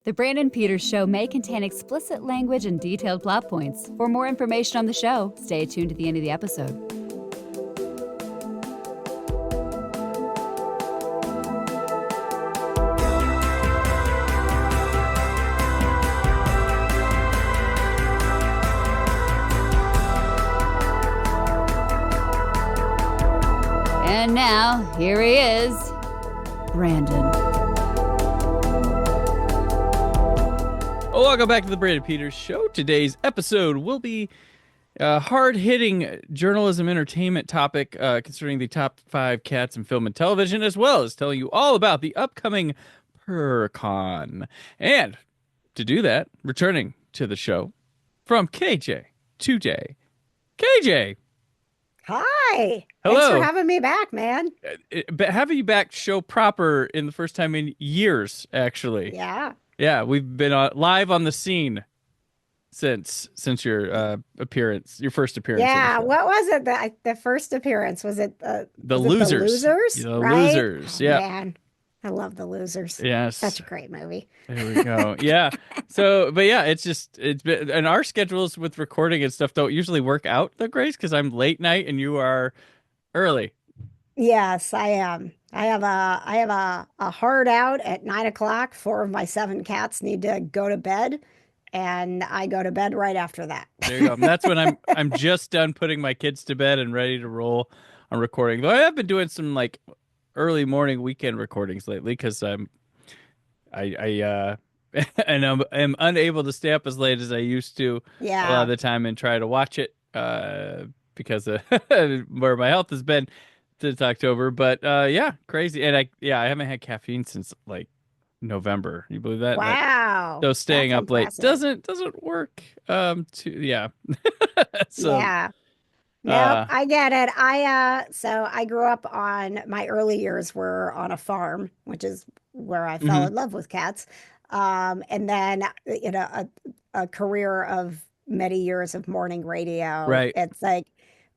The Brandon Peters Show may contain explicit language and detailed plot points. For more information on the show, stay tuned to the end of the episode. And now, here he is, Brandon. Welcome back to the Brandon Peters Show. Today's episode will be a hard-hitting journalism entertainment topic concerning the top 5 cats in film and television, as well as telling you all about the upcoming PurrCon. And to do that, returning to the show from KJ today. KJ! Hi. Hello. Thanks for having me back, man. Having you back show proper in the first time in years, actually. Yeah. Yeah, we've been live on the scene since your appearance, your first appearance. Yeah, what was it? The first appearance was it the Losers? The Losers, the right? Losers. Yeah, man, I love The Losers. Yes, such a great movie. There we go. Yeah. So, but yeah, it's been, and our schedules with recording and stuff don't usually work out the great because I'm late night and you are early. Yes, I am. I have a hard out at 9 o'clock. 4 of my 7 cats need to go to bed, and I go to bed right after that. There you go. That's when I'm just done putting my kids to bed and ready to roll on recording. Though I have been doing some like early morning weekend recordings lately because I'm and I'm unable to stay up as late as I used to a lot of the time and try to watch it because of where my health has been since October. But yeah, crazy. And I haven't had caffeine since like November. You believe that? Wow. So staying That's up late impressive. doesn't work. Yeah. So yeah. No, I get it. So I grew up my early years were on a farm, which is where I fell in love with cats. And then, a career of many years of morning radio. Right. It's like,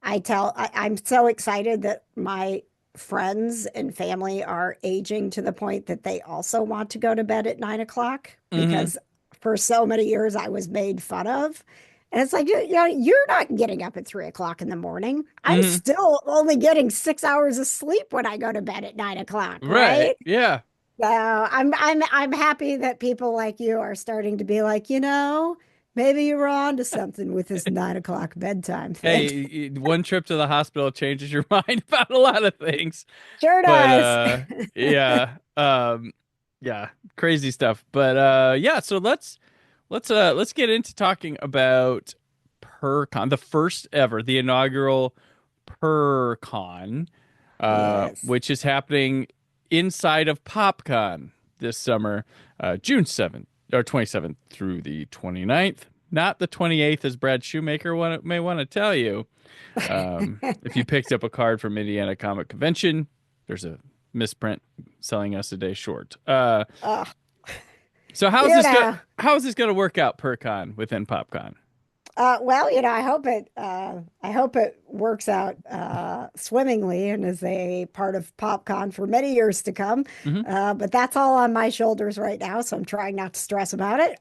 I'm so excited that my friends and family are aging to the point that they also want to go to bed at 9 o'clock because for so many years I was made fun of. And it's like, you're not getting up at 3 o'clock in the morning. I'm still only getting 6 hours of sleep when I go to bed at 9 o'clock. Right. Yeah. So I'm happy that people like you are starting to be like, maybe you're on to something with this 9 o'clock bedtime thing. Hey, one trip to the hospital changes your mind about a lot of things. Sure does. But, yeah. Yeah, crazy stuff. But yeah, so let's get into talking about PurrCon, the first ever, the inaugural PurrCon, Yes. which is happening inside of PopCon this summer, June 7th or 27th through the 29th. Not the 28th, as Brad Shoemaker may want to tell you. If you picked up a card from Indiana Comic Convention, there's a misprint selling us a day short. So how is this going to work out PurrCon within PopCon? Well, I hope it works out swimmingly and is a part of PopCon for many years to come. But that's all on my shoulders right now, so I'm trying not to stress about it.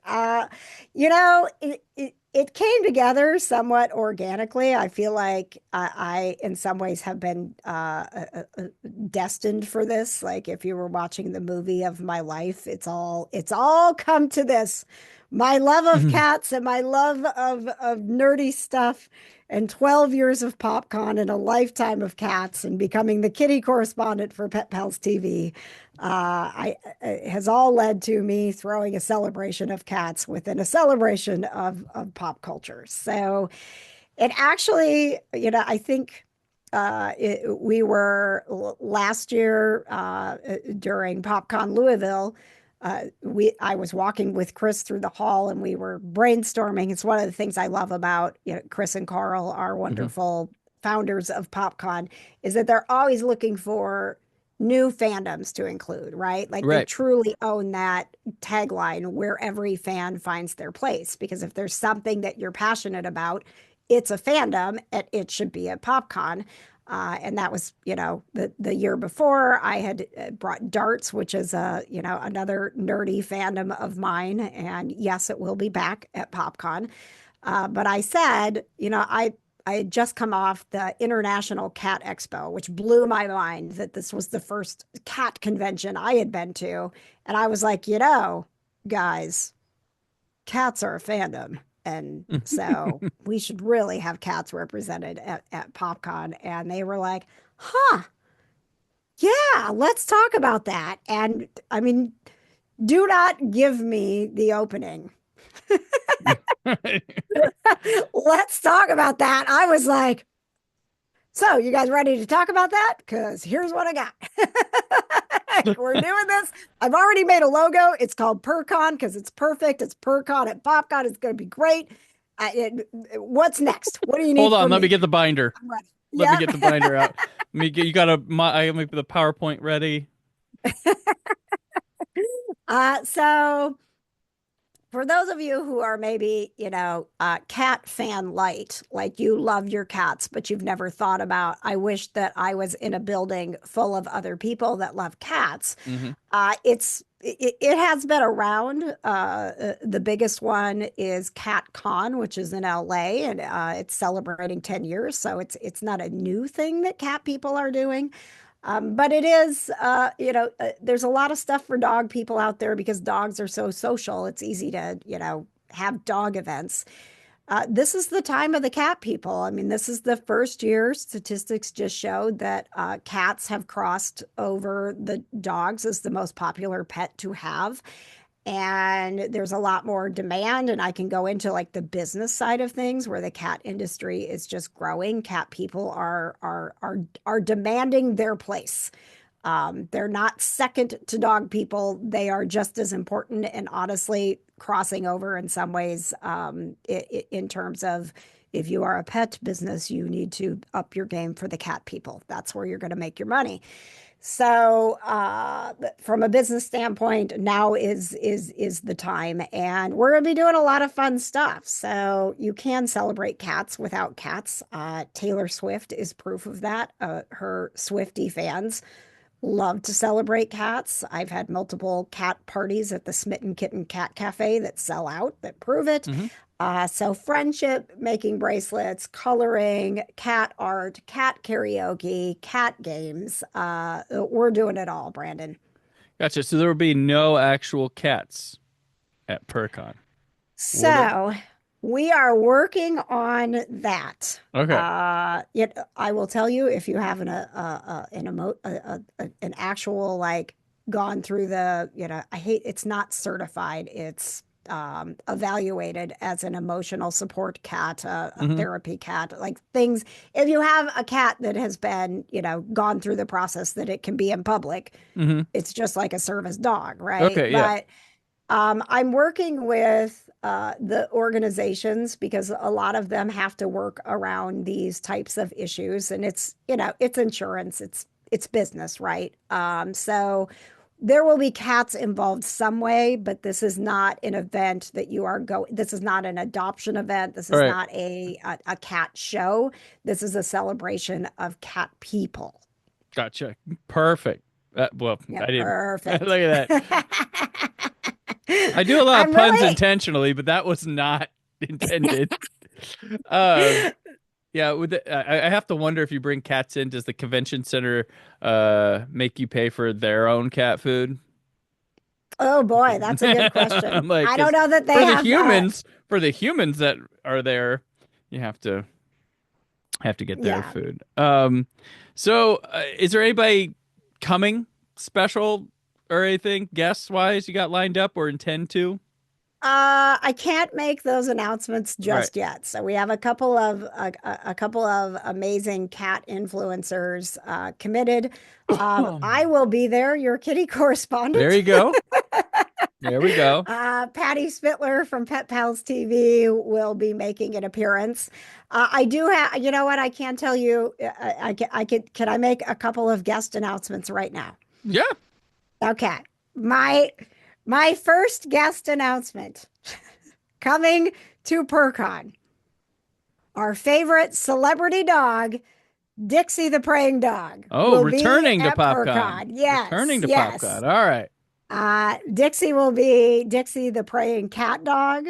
It came together somewhat organically. I feel like I in some ways have been destined for this. Like if you were watching the movie of my life, it's all come to this. My love of cats and my love of nerdy stuff and 12 years of PopCon and a lifetime of cats and becoming the kitty correspondent for Pet Pals TV has all led to me throwing a celebration of cats within a celebration of pop culture. So it actually, I think we were last year during PopCon Louisville. I was walking with Chris through the hall and we were brainstorming. It's one of the things I love about Chris and Carl, our wonderful founders of PopCon, is that they're always looking for new fandoms to include, right? Like they truly own that tagline where every fan finds their place. Because if there's something that you're passionate about, it's a fandom, and it should be at PopCon. And that was, the year before. I had brought darts, which is another nerdy fandom of mine. And yes, it will be back at PopCon. But I said, I had just come off the International Cat Expo, which blew my mind that this was the first cat convention I had been to. And I was like, guys, cats are a fandom. And so we should really have cats represented at PopCon. And they were like, huh, yeah, let's talk about that. And I mean, do not give me the opening. Let's talk about that. I was like, so you guys ready to talk about that? Because here's what I got. We're doing this. I've already made a logo. It's called PurrCon because it's perfect. It's PurrCon at PopCon. It's going to be great. What's next? What do you need? Hold on. Let me get the binder. I'm ready. Let me get the binder out. You got I make the PowerPoint ready. So for those of you who are maybe, cat fan light, like you love your cats, but you've never thought about, I wish that I was in a building full of other people that love cats. Mm-hmm. It has been around. The biggest one is CatCon, which is in LA, and it's celebrating 10 years. So it's not a new thing that cat people are doing. But it is, there's a lot of stuff for dog people out there because dogs are so social. It's easy to, have dog events. This is the time of the cat people. I mean, this is the first year statistics just showed that cats have crossed over the dogs as the most popular pet to have. And there's a lot more demand, and I can go into like the business side of things where the cat industry is just growing. Cat people are demanding their place. They're not second to dog people. They are just as important, and honestly crossing over in some ways, in terms of if you are a pet business, you need to up your game for the cat people. That's where you're going to make your money. So, from a business standpoint, now is the time, and we're going to be doing a lot of fun stuff. So you can celebrate cats without cats. Taylor Swift is proof of that. Her Swiftie fans love to celebrate cats. I've had multiple cat parties at the Smitten Kitten Cat Cafe that sell out, that prove it. Mm-hmm. So friendship, making bracelets, coloring, cat art, cat karaoke, cat games. We're doing it all, Brandon. Gotcha. So there will be no actual cats at PurrCon. So we are working on that. Okay. I will tell you, if you have an actual, like, gone through the, it's not certified. It's evaluated as an emotional support cat, a therapy cat, like things. If you have a cat that has been, gone through the process that it can be in public, it's just like a service dog, right? Okay, yeah. But I'm working with the organizations because a lot of them have to work around these types of issues, and it's insurance, it's business, right? So there will be cats involved some way, but this is not an event that you are going. This is not an adoption event. This is not a cat show. This is a celebration of cat people. Gotcha. Perfect. I didn't. Perfect. Look at that. I do a lot of puns intentionally, but that was not intended. Yeah, I have to wonder if you bring cats in, does the convention center make you pay for their own cat food? Oh boy, that's a good question. Like, I don't know that they for have the humans. For the humans that are there, you have to get their food. So is there anybody coming special or anything guest wise you got lined up or intend to? I can't make those announcements just yet. So we have a couple of amazing cat influencers committed. I will be there, your kitty correspondent. There you go. There we go. Patty Spittler from Pet Pals TV will be making an appearance. I do have, you know what? I can't tell you. Can I make a couple of guest announcements right now? Yeah. Okay. My first guest announcement coming to PurrCon. Our favorite celebrity dog, Dixie the praying dog Oh, will be returning to at PopCon. PurrCon. Yes, Returning to PopCon. yes. All right. Dixie will be Dixie the praying cat dog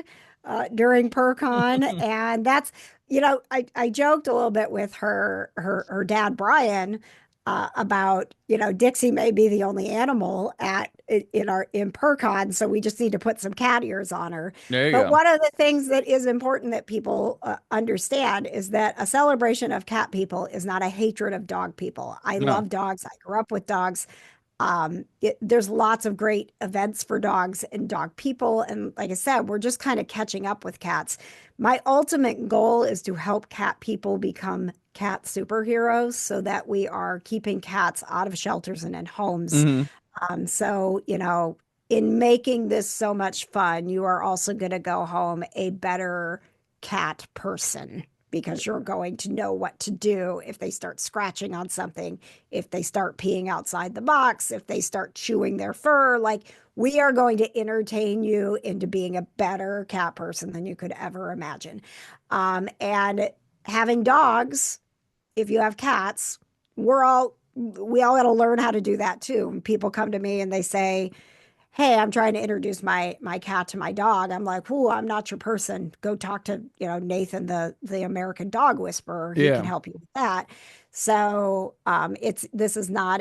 during PurrCon, and that's I joked a little bit with her dad Brian about Dixie may be the only animal in PurrCon, so we just need to put some cat ears on her. There you But go. one of the things that is important that people understand is that a celebration of cat people is not a hatred of dog people. I No. love dogs. I grew up with dogs. There's lots of great events for dogs and dog people. And like I said, we're just kind of catching up with cats. My ultimate goal is to help cat people become cat superheroes so that we are keeping cats out of shelters and in homes. Hmm. So, in making this so much fun, you are also going to go home a better cat person because you're going to know what to do if they start scratching on something, if they start peeing outside the box, if they start chewing their fur. Like, we are going to entertain you into being a better cat person than you could ever imagine. And having dogs, if you have cats, we all got to learn how to do that too. When people come to me and they say, "Hey, I'm trying to introduce my cat to my dog." I'm like, "Ooh, I'm not your person. Go talk to, Nathan, the American dog whisperer. He can Yeah. help you with that." So, this is not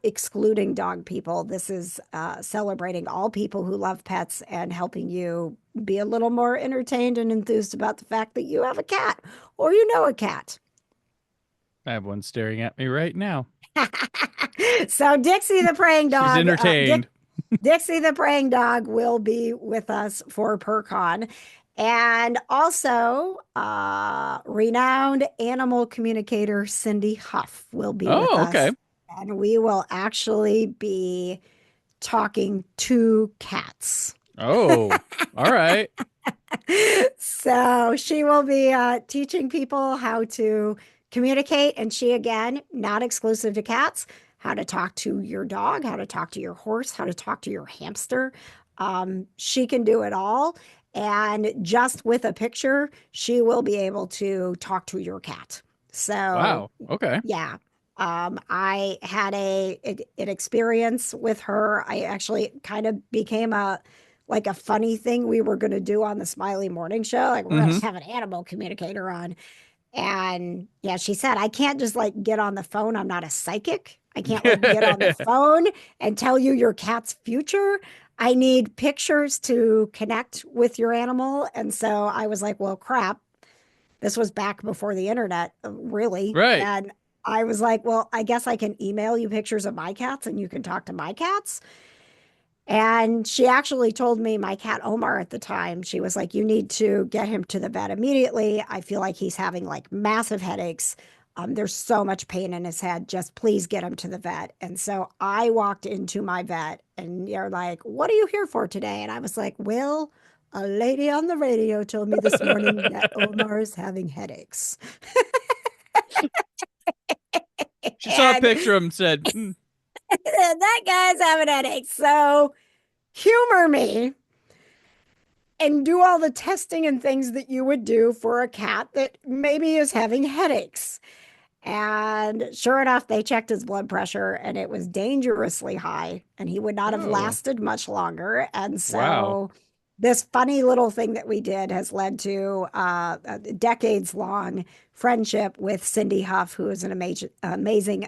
excluding dog people. This is celebrating all people who love pets and helping you be a little more entertained and enthused about the fact that you have a cat or a cat. I have one staring at me right now. So Dixie the praying She's dog, entertained. Dixie the praying dog will be with us for PurrCon. And also, renowned animal communicator Cindy Huff will be with Oh, okay. us. And we will actually be talking to cats. Oh, all right. So she will be teaching people how to communicate. And she, again, not exclusive to cats, how to talk to your dog, how to talk to your horse, how to talk to your hamster. She can do it all. And just with a picture, she will be able to talk to your cat. So, Wow. Okay. yeah. I had an experience with her. I actually kind of became a funny thing we were going to do on the Smiley Morning Show. Like, we're going Hmm. to have an animal communicator on. And yeah, she said, I can't just like get on the phone. I'm not a psychic. I can't like get on the phone and tell you your cat's future. I need pictures to connect with your animal. And so I was like, well, crap. This was back before the internet, really. Right. And I was like, well, I guess I can email you pictures of my cats and you can talk to my cats. And she actually told me my cat Omar at the time, she was like, you need to get him to the vet immediately. I feel like he's having like massive headaches. There's so much pain in his head. Just please get him to the vet. And so I walked into my vet and you're like, what are you here for today? And I was like, well, a lady on the radio told me this morning that Omar is having headaches. She saw a And picture of him and said, "Hmm." that guy's having headaches. So humor me and do all the testing and things that you would do for a cat that maybe is having headaches. And sure enough, they checked his blood pressure and it was dangerously high, and he would not have Oh, lasted much longer. And wow. so, this funny little thing that we did has led to a decades long friendship with Cindy Huff, who is an amazing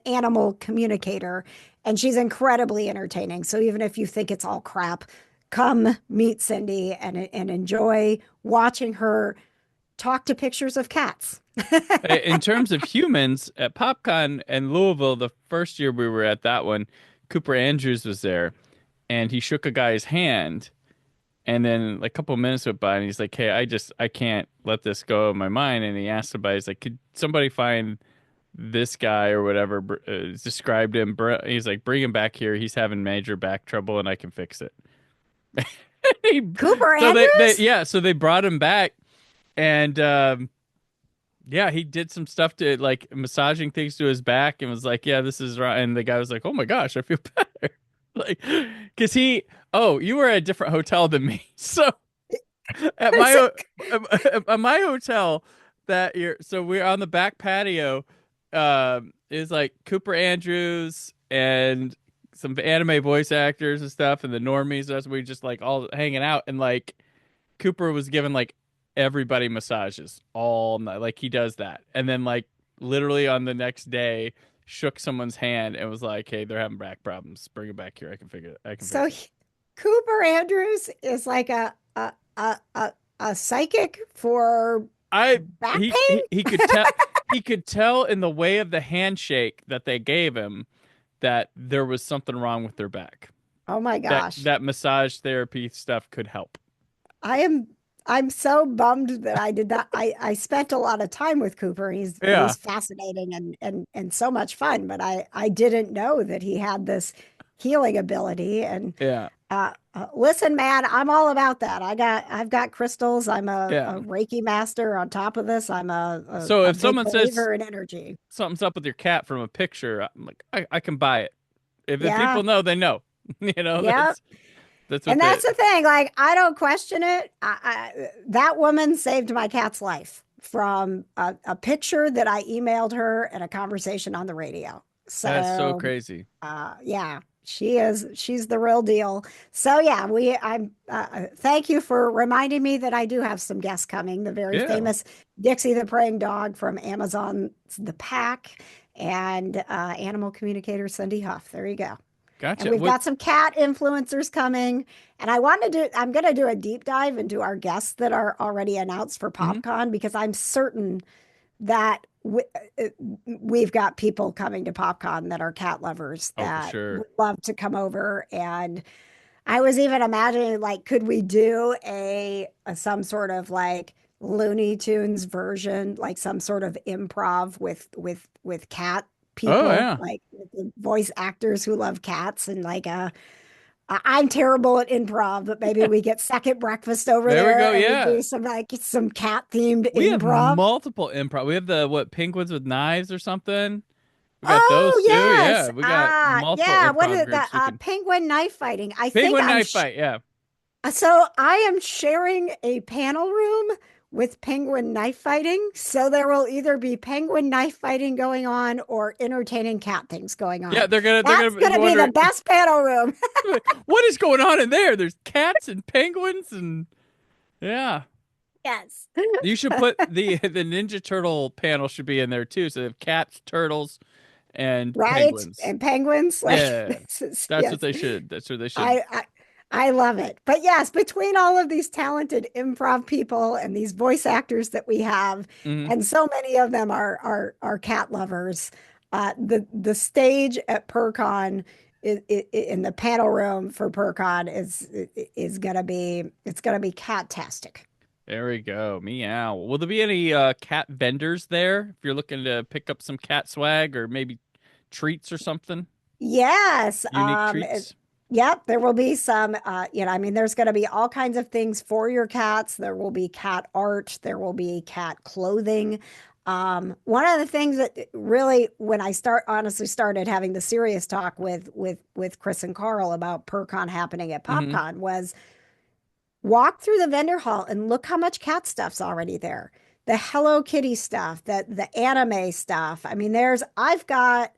animal communicator. And she's incredibly entertaining. So, even if you think it's all crap, come meet Cindy and enjoy watching her talk to pictures of cats. In terms of humans, at PopCon and Louisville, the first year we were at that one, Cooper Andrews was there and he shook a guy's hand. And then like, a couple of minutes went by and he's like, hey, I can't let this go of my mind. And he asked somebody, he's like, could somebody find this guy or whatever, described him. He's like, bring him back here. He's having major back trouble and I can fix it. He- Cooper so Andrews? yeah, so they brought him back and, yeah, he did some stuff to like massaging things to his back and was like, yeah, this is right. And the guy was like, oh my gosh, I feel better. Like, because you were at a different hotel than me. So at my, at my hotel, that year. So we're on the back patio. Is like Cooper Andrews and some anime voice actors and stuff, and the normies. That's we just like all hanging out, and like Cooper was giving like everybody massages all night. Like he does that, and then like literally on the next day, shook someone's hand and was like, "Hey, they're having back problems. Bring it back here. I can figure it. I can So fix it." Cooper Andrews is like a psychic for I back pain. he could tell in the way of the handshake that they gave him that there was something wrong with their back. Oh my That gosh. massage therapy stuff could help. I am I'm so bummed that I did not I spent a lot of time with Cooper. Yeah, He's fascinating and so much fun, but I didn't know that he had this healing ability. And yeah, listen, man, I'm all about that. I've got crystals. I'm yeah. a Reiki master. On top of this, I'm So a if big someone says believer in energy. something's up with your cat from a picture, I'm like, I can buy it. If the Yeah. people know, they know. You know, Yeah. that's what And they. that's the thing. Like, I don't question it. That woman saved my cat's life from a picture that I emailed her and a conversation on the radio. That's so So, crazy. yeah, she's the real deal. So, yeah, thank you for reminding me that I do have some guests coming. The very Yeah, famous Dixie the praying dog from Amazon's The Pack and animal communicator Cindy Huff. There you go. And gotcha. we've What? got some cat influencers coming. And I'm going to do a deep dive into our guests that are already announced for Hmm. PopCon because I'm certain that we've got people coming to PopCon that are cat lovers Oh, for that sure. would love to come over. And I was even imagining, like, could we do a some sort of like Looney Tunes version, like some sort of improv with cat Oh people, yeah. like with the voice actors who love cats, and like I'm terrible at improv, but maybe we get second breakfast over There we there go. and we Yeah. do some cat themed We have improv. multiple improv. We have the what penguins with knives or something. We got those Oh too. yes. Yeah, we got multiple Yeah, what is improv it? The groups we can. penguin knife fighting. I think Penguin knife fight. Yeah. so I am sharing a panel room with penguin knife fighting. So there will either be penguin knife fighting going on or entertaining cat things going Yeah, on. they're That's gonna be going to be the wondering best panel room. what is going on in there. There's cats and penguins and yeah. Yes. You should put the Ninja Turtle panel should be in there too. So they have cats, turtles, and Right? penguins. And penguins, like Yeah, this is, that's what yes. they should. That's what they should. I love it. But yes, between all of these talented improv people and these voice actors that we have, Hmm. and so many of them are cat lovers, the stage at PurrCon in the panel room for PurrCon is gonna be it's gonna be cat-tastic. There we go. Meow. Will there be any cat vendors there if you're looking to pick up some cat swag or maybe treats or something? Yes. Unique treats? Yep, there will be some, I mean, there's going to be all kinds of things for your cats. There will be cat art, there will be cat clothing. One of the things that really, when I honestly started having the serious talk with Chris and Carl about PurrCon happening at Hmm. PopCon was walk through the vendor hall and look how much cat stuff's already there. The Hello Kitty stuff, the anime stuff. I mean, I've got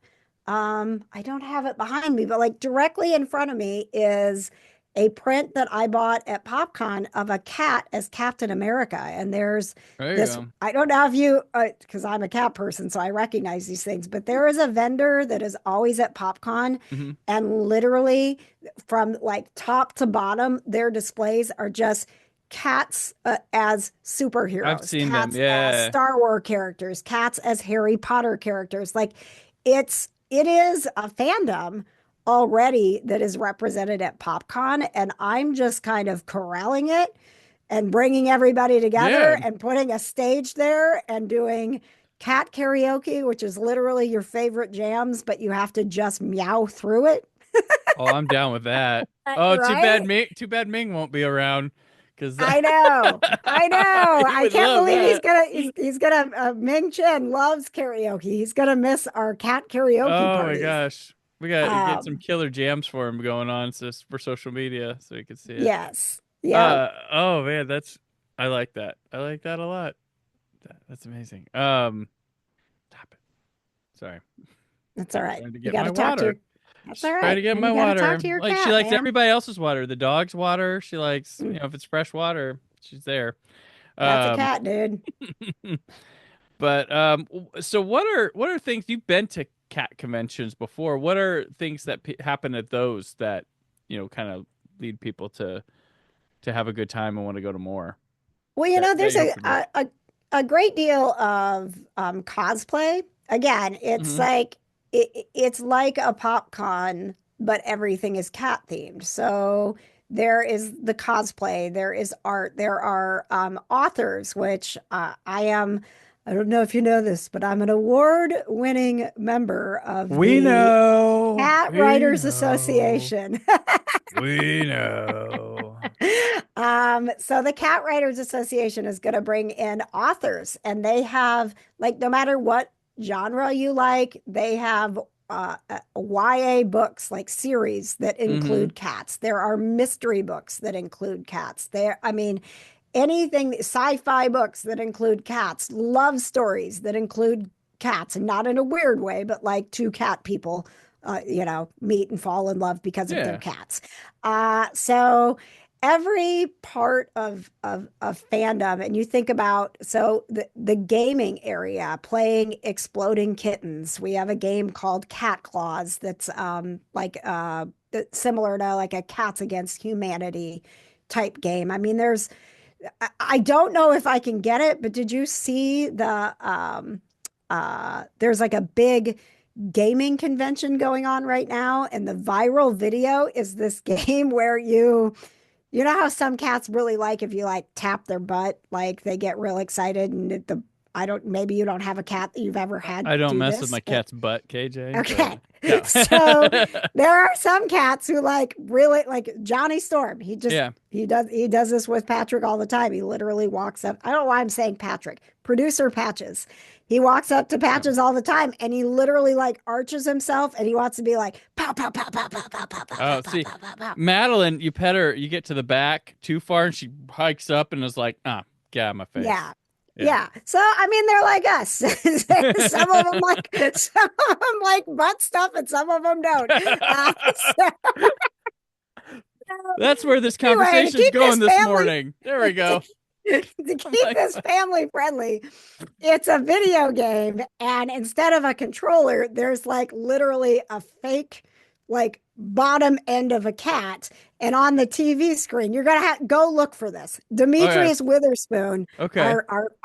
I don't have it behind me, but like directly in front of me is a print that I bought at PopCon of a cat as Captain America. And there's There you this, go. I don't know if you, because I'm a cat person, so I recognize these things, but there is a vendor that is always at PopCon, Hmm. and literally from like top to bottom, their displays are just cats as I've superheroes, seen them. cats as Yeah. Star Wars characters, cats as Harry Potter characters. Like it is a fandom already that is represented at PopCon, and I'm just kind of corralling it and bringing everybody Yeah. together and putting a stage there and doing cat karaoke, which is literally your favorite jams, but you have to just meow through it. Oh, I'm down with that. Oh, Right? Too bad Ming won't be around because I know. I know. he I would can't love believe that. he's gonna Ming Chen loves karaoke. He's gonna miss our cat karaoke Oh my parties. gosh. We got to get some Um, killer jams for him going on for social media so you can see it. yes. Yeah. Oh man, I like that. I like that a lot. that. That's amazing. Stop it. Sorry. That's all right. Trying to You get got my to talk to water. your. That's Just all trying right. to get And my you got to talk water. to your Like she cat, likes man. everybody else's water. The dog's water. She likes, Mm, if it's fresh water, she's there. That's a Um, cat, dude. but so what are things you've been to cat conventions before? What are things that happen at those that kind of lead people to have a good time and want to go to more Well, that there's you hope to miss? a great deal of cosplay. Again, it's Hmm. like it's like a PopCon, but everything is cat themed. So there is the cosplay, there is art, there are authors, which I am. I don't know if you know this, but I'm an award-winning member of We the know. Cat We Writers know. Association. We know. So the Cat Writers Association is going to bring in authors, and they have like no matter what genre you like, they have YA books like series that Hmm. include cats. There are mystery books that include cats. I mean, anything sci-fi books that include cats, love stories that include cats, and not in a weird way, but like two cat people, meet and fall in love because of their Yeah. cats. So every part of fandom, and you think about the gaming area, playing exploding kittens. We have a game called Cat Claws that's similar to like a Cats Against Humanity type game. I mean, I don't know if I can get it, but did you see there's like a big gaming convention going on right now, and the viral video is this game where you know how some cats really like if you like tap their butt, like they get real excited, and I don't, maybe you don't have a cat that you've ever had I don't do mess with this, my but cat's butt, KJ, but okay. no. So there are some cats who like really like Johnny Storm. Yeah. He does this with Patrick all the time. He literally walks up. I don't know why I'm saying Patrick. Producer Patches. He walks up to Yeah. Patches all the time, and he literally like arches himself, and he wants to be like pow pow pow pow pow pow pow pow pow Oh, pow see, pow pow pow. Madeline, you pet her, you get to the back too far, and she hikes up and is like, get out of my face. Yeah. Yeah. Yeah. So I mean they're like us. Some of them like butt stuff and some of them don't. So That's where this anyway, to conversation's keep going this this family morning. There we to, go. to I'm keep like, this family friendly, it's a video game, and instead of a controller, there's like literally a fake like bottom end of a cat, and on the TV screen, you're gonna go look for this. okay, Demetrius Witherspoon, okay,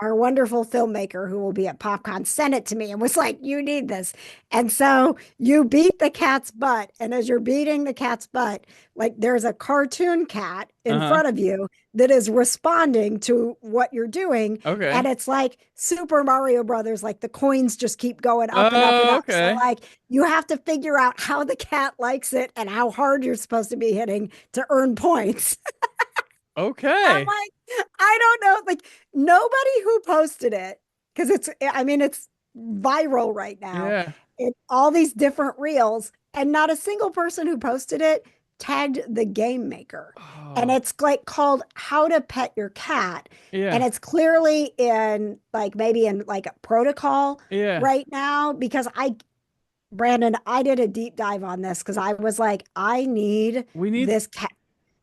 our wonderful filmmaker who will be at PopCon, sent it to me and was like, "You need this." And so you beat the cat's butt, and as you're beating the cat's butt, like there's a cartoon cat in uh-huh, front of you that is responding to what you're doing. And okay, it's like Super Mario Brothers, like the coins just keep going up and up and oh, up. So okay, like you have to figure out how the cat likes it and how hard you're supposed to be hitting to earn points. I'm okay, like, I don't know. Like nobody who posted it, because I mean, it's viral right now. yeah, All these different reels, and not a single person who posted it tagged the game maker. And oh, it's like called How to Pet Your Cat. And yeah, it's clearly in like maybe in like a protocol yeah. right now because Brandon, I did a deep dive on this because I was like, We need, this cat.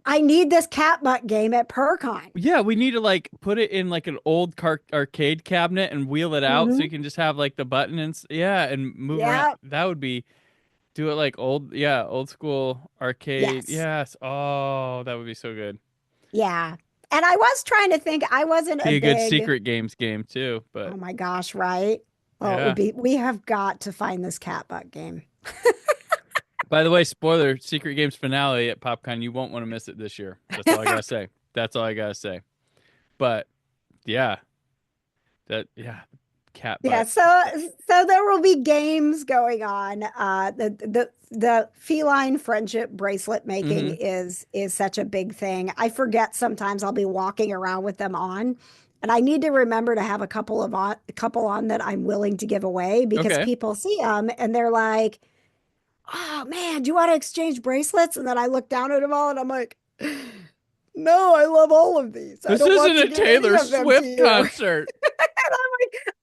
I need this cat butt game at PurrCon. yeah, we need to like put it in like an old arcade cabinet and wheel it out so Hmm. you can just have like the button and yeah, and move around. Yeah. That would be do it like old school arcade. Yes. Yes. Oh, that would be so good. Yeah. And I was trying to think, I wasn't a Be a good big, secret games game too, oh but my gosh, right? Oh, it would yeah. be, we have got to find this cat butt game. By the way, spoiler, Secret Games finale at PopCon, you won't want to miss it this year. That's all I gotta say. That's all I gotta say. But yeah, yeah, cat Yeah, butt. so there will be games going on. The feline friendship bracelet making Mm-hmm. is such a big thing. I forget sometimes I'll be walking around with them on, and I need to remember to have a couple on that I'm willing to give away because Okay. people see them and they're like, "Oh man, do you want to exchange bracelets?" And then I look down at them all and I'm like, "No, I love all of these. I This don't isn't want a to give any Taylor of them to Swift you." concert.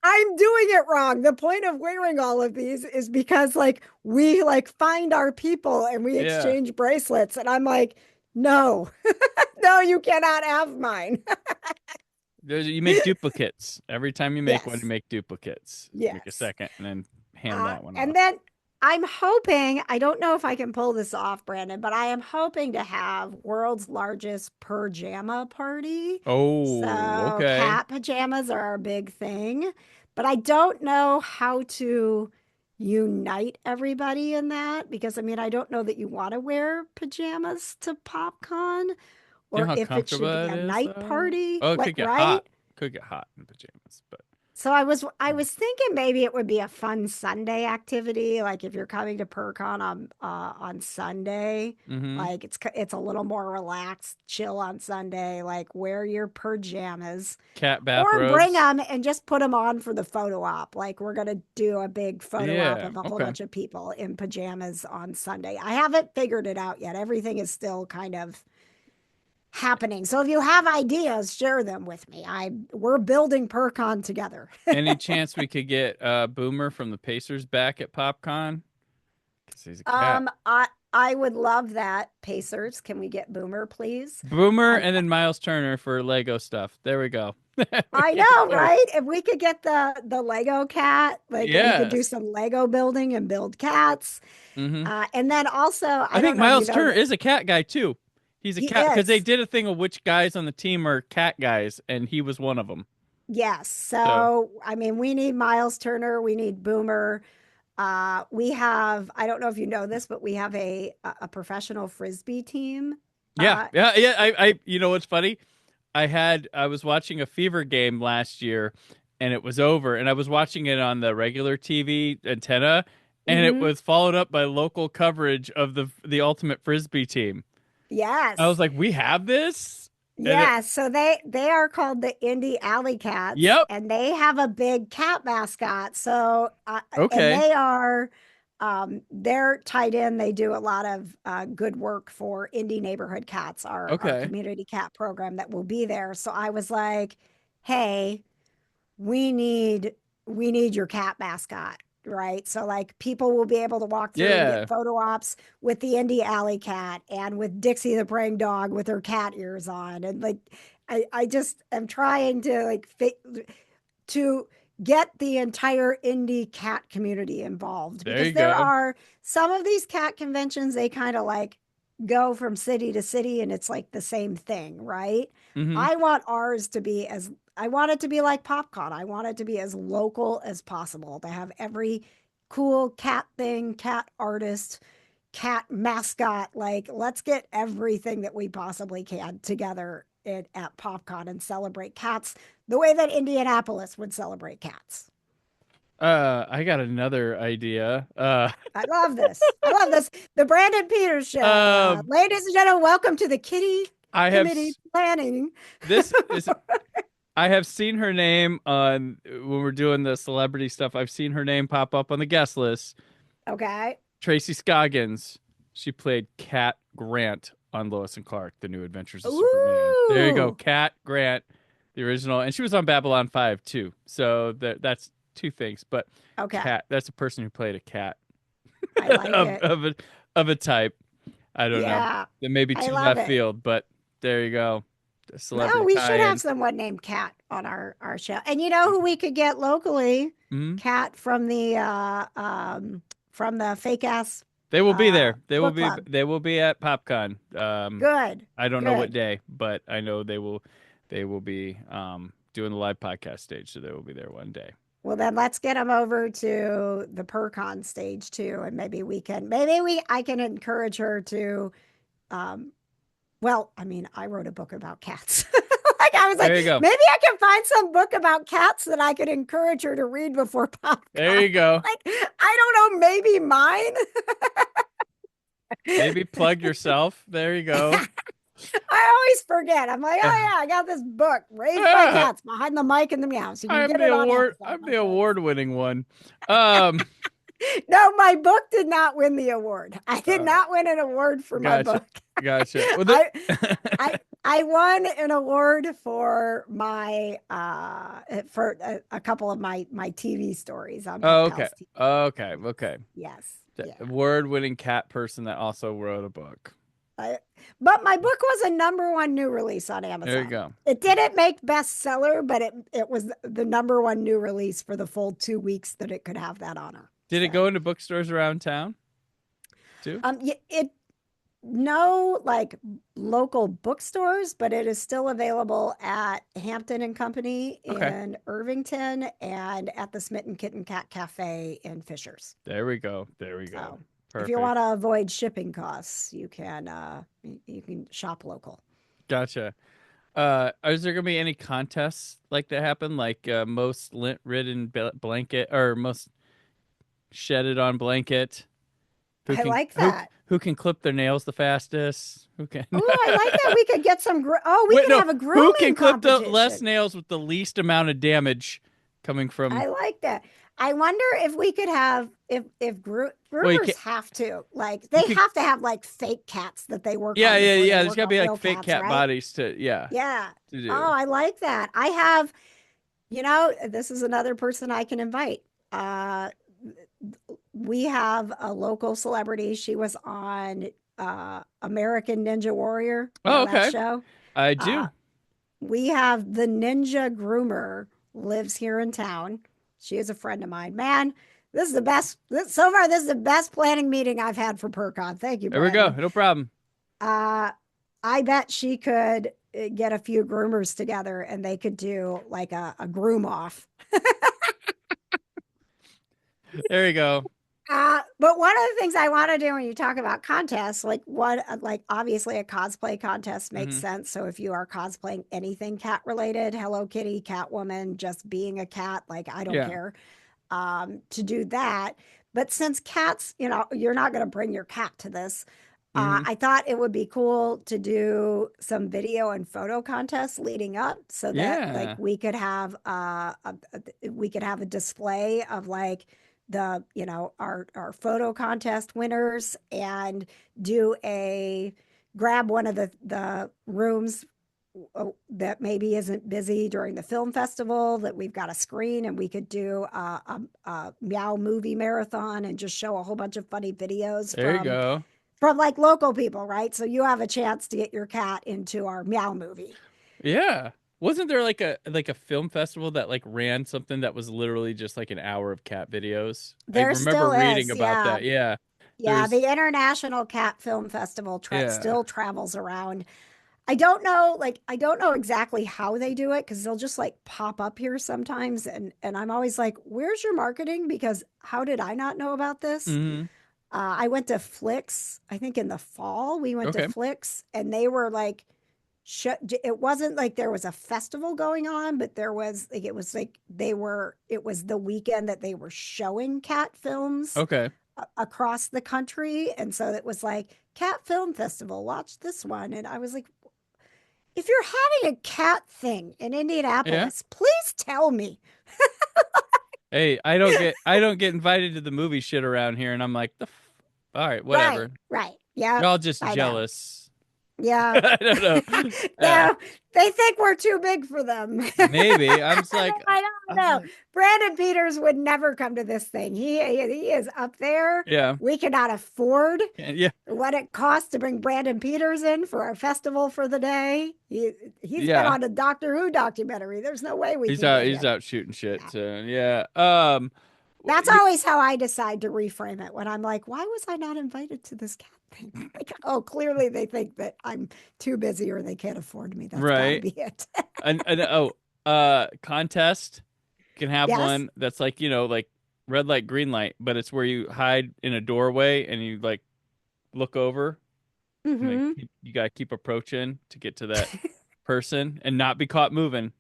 I'm doing it wrong. The point of wearing all of these is because like we like find our people and we Yeah. exchange bracelets. And I'm like, no, no, you cannot have mine. You make duplicates. Every time you make one, you Yes. make duplicates. Make a Yes. second and then hand that one And off. then I'm hoping, I don't know if I can pull this off, Brandon, but I am hoping to have world's largest pajama party. Oh, So okay. cat pajamas are our big thing, but I don't know how to unite everybody in that because I mean, I don't know that you want to wear pajamas to PopCon Do you or know how if it comfortable should be that a is, night though? party, Oh, it like, could get hot. right? Could get hot in pajamas, but So I was thinking maybe it would be a fun Sunday activity, like if you're coming to PurrCon on Sunday, mm-hmm. like it's a little more relaxed, chill on Sunday, like wear your pajamas Cat or bring bathrobes. them and just put them on for the photo op. Like we're gonna do a big photo op Yeah. of a whole Okay. bunch of people in pajamas on Sunday. I haven't figured it out yet. Everything is still kind of happening. So if you have ideas, share them with me. We're building PurrCon together. Any chance we could get Boomer from the Pacers back at PopCon? Because he's a cat. I would love that. Pacers, can we get Boomer, please? Boomer Um, and then Miles Turner for Lego stuff. There we go. We I get it know, covered. right? If we could get the Lego cat, like we could do Yes. some Lego building and build cats. Mm-hmm. And then also, I I think don't know if you Miles know Turner that is a cat guy too. He's a he cat because they is. did a thing of which guys on the team are cat guys, and he was one of them. Yes. So So, I mean, we need Miles Turner, we need Boomer. We have, I don't know if you know this, but we have a professional frisbee team. yeah, Uh, yeah, yeah. You know what's funny? I was watching a Fever game last year, and it was over, and I was watching it on the regular TV antenna, and it mhm. was followed up by local coverage of the ultimate frisbee team. I was Yes. like, we have this, and Yeah, so they are called the Indie Alley Cats, yep, and they have a big cat mascot. So, and okay, they are, they're tied in. They do a lot of good work for Indie Neighborhood Cats, our okay, community cat program that will be there. So I was like, hey, we need we need your cat mascot, right? So like people will be able to walk through and get yeah, photo ops with the Indie Alley cat and with Dixie the praying dog with her cat ears on. And like I just am trying to to get the entire indie cat community involved there because you there go. are some of these cat conventions, they kind of like go from city to city and it's like the same thing, right? Mm-hmm. I want ours to be as I want it to be like PopCon. I want it to be as local as possible to have every cool cat thing, cat artist, cat mascot. Like, let's get everything that we possibly can together at PopCon and celebrate cats the way that Indianapolis would celebrate cats. I got another idea. I love this. I love this. The Brandon Peters Show. Um, Ladies and gentlemen, welcome to the Kitty I have Committee Planning. this is I have seen her name on when we're doing the celebrity stuff. I've seen her name pop up on the guest list. Okay. Tracy Scoggins. She played Cat Grant on Lois and Clark: The New Adventures of Superman. There you go, Ooh. Cat Grant, the original, and she was on Babylon 5 too. So that's two things. But Okay. cat, that's a person who played a cat I like of it. a type. I don't know. Yeah. That may be I too love left it. field, but there you go. The No, celebrity we should have tie-in. someone named Cat on our show. And you know who we could get locally? Mhm. Cat from the fake ass They will be there. They will book be. club. They will be at PopCon. Good. I don't know what Good. day, but I know they will. They will be doing the live podcast stage, so they will be there one day. Well, then let's get them over to the PurrCon stage too, and I can encourage her to. Um, well, I mean, I wrote a book about cats. Like I was like, There you go. maybe I can find some book about cats that I could encourage her to read before PopCon. There you go. Like I don't know, maybe mine. Maybe plug yourself. There you go. I always forget. I'm like, oh yeah, I got this book, Raised by Cats, behind the mic and the meow. So you can I'm get the it on award. Amazon, I'm my the friends. award-winning one. Um, No, my book did not win the award. I did not win an award for my gotcha. book. Gotcha. Well, I I won an award for my for a couple of my TV stories on Oh, Pet okay. Pals TV. Okay. Okay. Yes, The yeah. award-winning cat person that also wrote a book. I, but my book was a #1 new release on There you Amazon. go. It didn't make bestseller, but it was the #1 new release for the full 2 weeks that it could have that honor. Did it So, go into bookstores around town too? it no like local bookstores, but it is still available at Hampton and Company Okay. in Irvington and at the Smitten Kitten Cat Cafe in Fishers. There we go. There we go. So if you Perfect. want to avoid shipping costs, you can shop local. Gotcha. Is there gonna be any contests like that happen? Like most lint-ridden blanket or most shedded on blanket? Who I can like that. who can clip their nails the fastest? Who can? Oh, I like that. We could get some. We Wait, could no. have a Who can grooming clip the less competition. nails with the least amount of damage coming from? I like that. I wonder if we could have if Well, you groomers can. have to like You they could. have to have like fake cats that they work Yeah, on yeah, before they yeah. There's work gotta on be like real fake cats, cat right? bodies to Yeah. to Oh, do. I like that. This is another person I can invite. Uh, we have a local celebrity. She was on American Ninja Warrior. You Oh, know that okay. show? I Uh, do. we have the Ninja Groomer lives here in town. She is a friend of mine. Man, this is the best. So far, this is the best planning meeting I've had for PurrCon. Thank you, There we go. Brandon. No problem. Uh, I bet she could get a few groomers together and they could do like a groom off. There you go. But one of the things I want to do when you talk about contests, like obviously a cosplay contest makes Hmm. sense. So if you are cosplaying anything cat related, Hello Kitty, Catwoman, just being a cat, like I don't Yeah. care, to do that. But since cats, you're not going to bring your cat to this. Hmm. I thought it would be cool to do some video and photo contests leading up so that like Yeah. we could have a display of like our photo contest winners and do a grab one of the rooms that maybe isn't busy during the film festival that we've got a screen and we could do a meow movie marathon and just show a whole bunch of funny videos There you go. from like local people, right? So you have a chance to get your cat into our meow movie. Yeah. Wasn't there like a film festival that like ran something that was literally just like an hour of cat videos? I There remember still reading is, about yeah. that. Yeah. Yeah, There's the International Cat Film Festival yeah. still travels around. I don't know exactly how they do it because they'll just like pop up here sometimes, and I'm always like, "Where's your marketing?" Because how did I not know about this? Hmm. I went to Flicks, I think in the fall. We went to Okay. Flicks, and they were like, it wasn't like there was a festival going on, but there was like it was like it was the weekend that they were showing cat films Okay. across the country, and so it was like cat film festival. Watch this one, and I was like, if you're having a cat thing in Yeah. Indianapolis, please tell me. Hey, I don't get invited to the movie shit around here, and I'm like, all right, Right, whatever. right. You're Yeah, all just I know. jealous. Yeah. I don't know. Uh, No, they think we're too big for them. maybe I'm just like, I don't know. Brandon Peters would never come to this thing. He is up there. yeah, We cannot afford yeah, what it costs to bring Brandon Peters in for our festival for the day. He's been yeah. on a Doctor Who documentary. There's no way we He's can out. get He's him. out shooting shit. Yeah. So yeah. That's You, always how I decide to reframe it when I'm like, why was I not invited to this cat thing? Like, oh, clearly they think that I'm too busy or they can't afford me. That's got to right. be it. Contest can have Yes. one that's like like red light, green light, but it's where you hide in a doorway and you like look over and like Mm-hmm. you gotta keep approaching to get to that person and not be caught moving,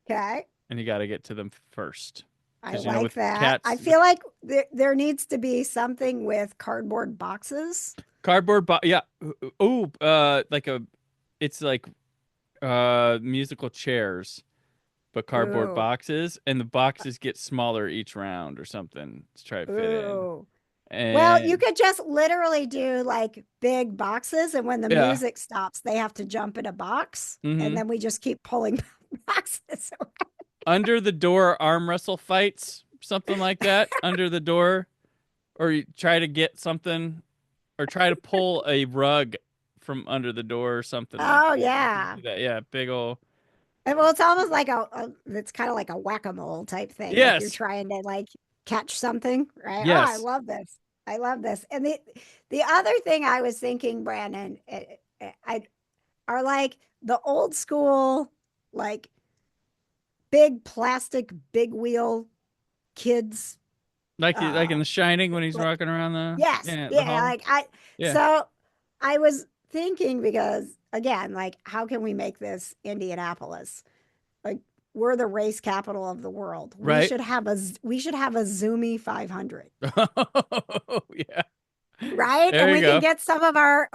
Okay. and you gotta get to them first I because like with that. I cats, with feel like there needs to be something with cardboard boxes. yeah. Ooh, like a it's like musical chairs but cardboard Ooh, boxes, and the boxes get smaller each round or something to try to fit in. ooh. Well, you And could just literally do like big boxes, and when the yeah. music stops, they have to jump in a box, and Hmm. then we just keep pulling boxes. Under the door arm wrestle fights, something like that. Under the door, or you try to get something, or try to pull a rug from under the door or something like Oh that. You can yeah. do that. Yeah, big old. Well, it's almost like it's kind of like a whack-a-mole type thing. Like you're Yes, trying to like catch something, right? Oh, I yes. love this. I love this. And the other thing I was thinking, Brandon, I are like the old school, like big plastic, big wheel kids. Like in Uh, The Shining when he's like walking around yes, the yeah. hall. Like I, Yeah, so I was thinking because again, like how can we make this Indianapolis? Like we're the race capital of the world. right. We should have a Zoomy 500, Oh yeah. right? And There you we can go. get some of our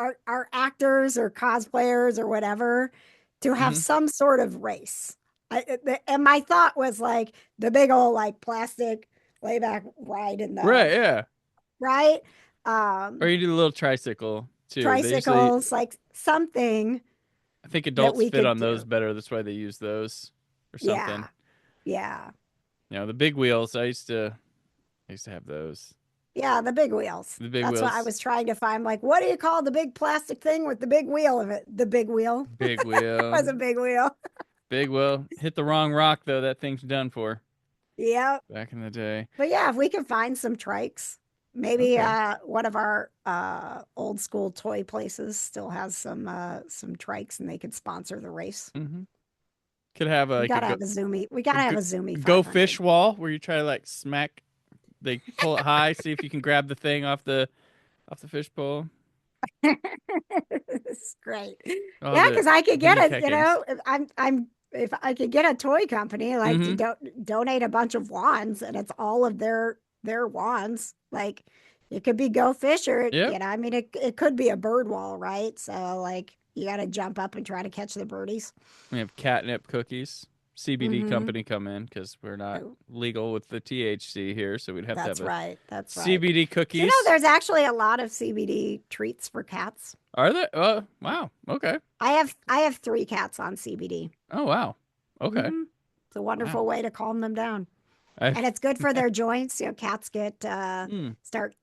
actors or cosplayers or whatever to have Hmm. some sort of race. And my thought was like the big old like plastic layback ride in Right. the Yeah. right Or you do the little tricycle too. They usually, tricycles, like something I think that adults we fit could on those do. better. That's why they use those or something. Yeah, yeah. The big wheels. I used to have those. Yeah, the big wheels. The big That's what I wheels. was trying to find. Like, what do you call the big plastic thing with the big wheel of it? The big wheel. Big It wheel. was a big wheel. Big wheel. Hit the wrong rock though. That thing's done for. Yeah. Back in the day. But yeah, if we can find some trikes, maybe Okay. one of our old school toy places still has some trikes and they could sponsor the race. Hmm. Could have We like gotta have a Zoomy. We gotta have a Zoomy go fish 500. wall where you try to like smack. They pull it high, see if you can grab the thing off the fish pole. It's great. All Yeah, the because I could get Vinny it, Keckings. if I could get a toy company like to Mm-hmm. donate a bunch of wands and it's all of their wands, like it could be Go Fish or Yep. I mean it could be a bird wall, right? So like you got to jump up and try to catch the birdies. We have catnip cookies. CBD Mm-hmm. company come in because we're not Oh, legal with the THC here, so we'd have to have that's a right. That's right. CBD Do you know cookies. there's actually a lot of CBD treats for cats? Are there? Oh, wow. Okay. I have 3 cats on CBD. Oh, wow. Okay. Hmm. It's a Wow. wonderful way to calm them down. I, And it's good for their joints. Cats get mm, start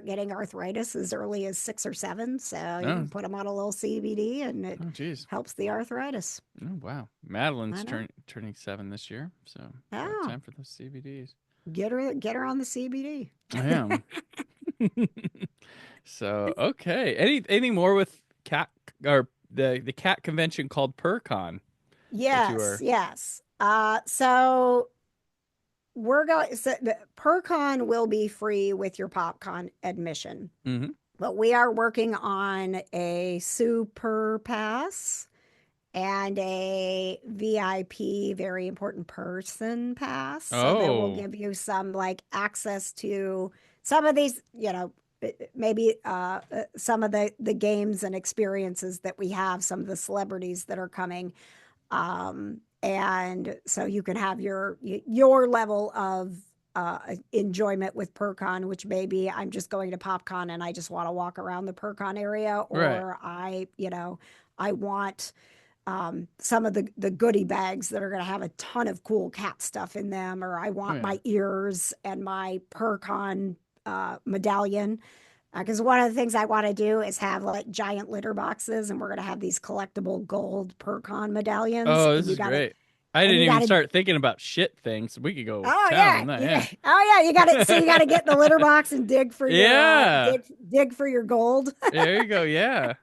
getting arthritis as early as 6 or 7. So you oh, can put them on a little CBD, and it oh, geez. helps the arthritis. Oh, wow. I Madeline's know. Turning 7 this year, so about Oh, time for those CBDs. get her on the CBD. I am. So okay. Anything more with cat or the cat convention called PurrCon that you Yes, are? yes. So we're going. So the PurrCon will be free with your PopCon admission, Mm-hmm. but we are working on a super pass and a VIP, very important person pass. So that will Oh, give you some like access to some of these, maybe some of the games and experiences that we have, some of the celebrities that are coming. And so you can have your level of enjoyment with PurrCon, which maybe I'm just going to PopCon and I just want to walk around the PurrCon area, right. or I want some of the goodie bags that are going to have a ton of cool cat stuff in them, or I Oh want yeah. my ears and my PurrCon medallion. Because one of the things I want to do is have like giant litter boxes, and we're going to have these collectible gold PurrCon medallions, Oh, and this you is got to, great. I and didn't you even got to, start thinking about shit things. We could go oh town yeah, on that. yeah, Yeah. oh yeah, you got to, so you got to get in the litter box and dig for your Yeah. dig for your gold. There you go. Yeah.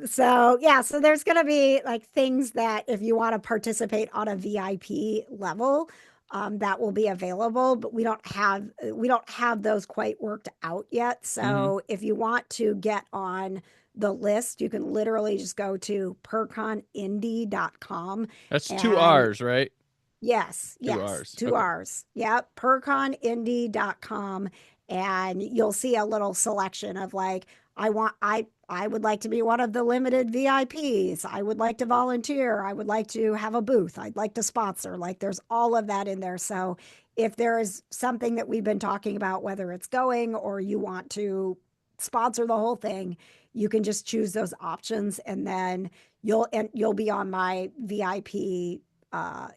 So yeah, so there's going to be like things that if you want to participate on a VIP level, that will be available, but we don't have those quite worked out yet. Mm-hmm. So if you want to get on the list, you can literally just go to perconindy.com That's two and R's, right? yes, Two yes, R's. 2 Okay. R's. Yep, perconindy.com, and you'll see a little selection of like I would like to be one of the limited VIPs. I would like to volunteer. I would like to have a booth. I'd like to sponsor. Like there's all of that in there. So if there is something that we've been talking about, whether it's going or you want to sponsor the whole thing, you can just choose those options, and then you'll be on my VIP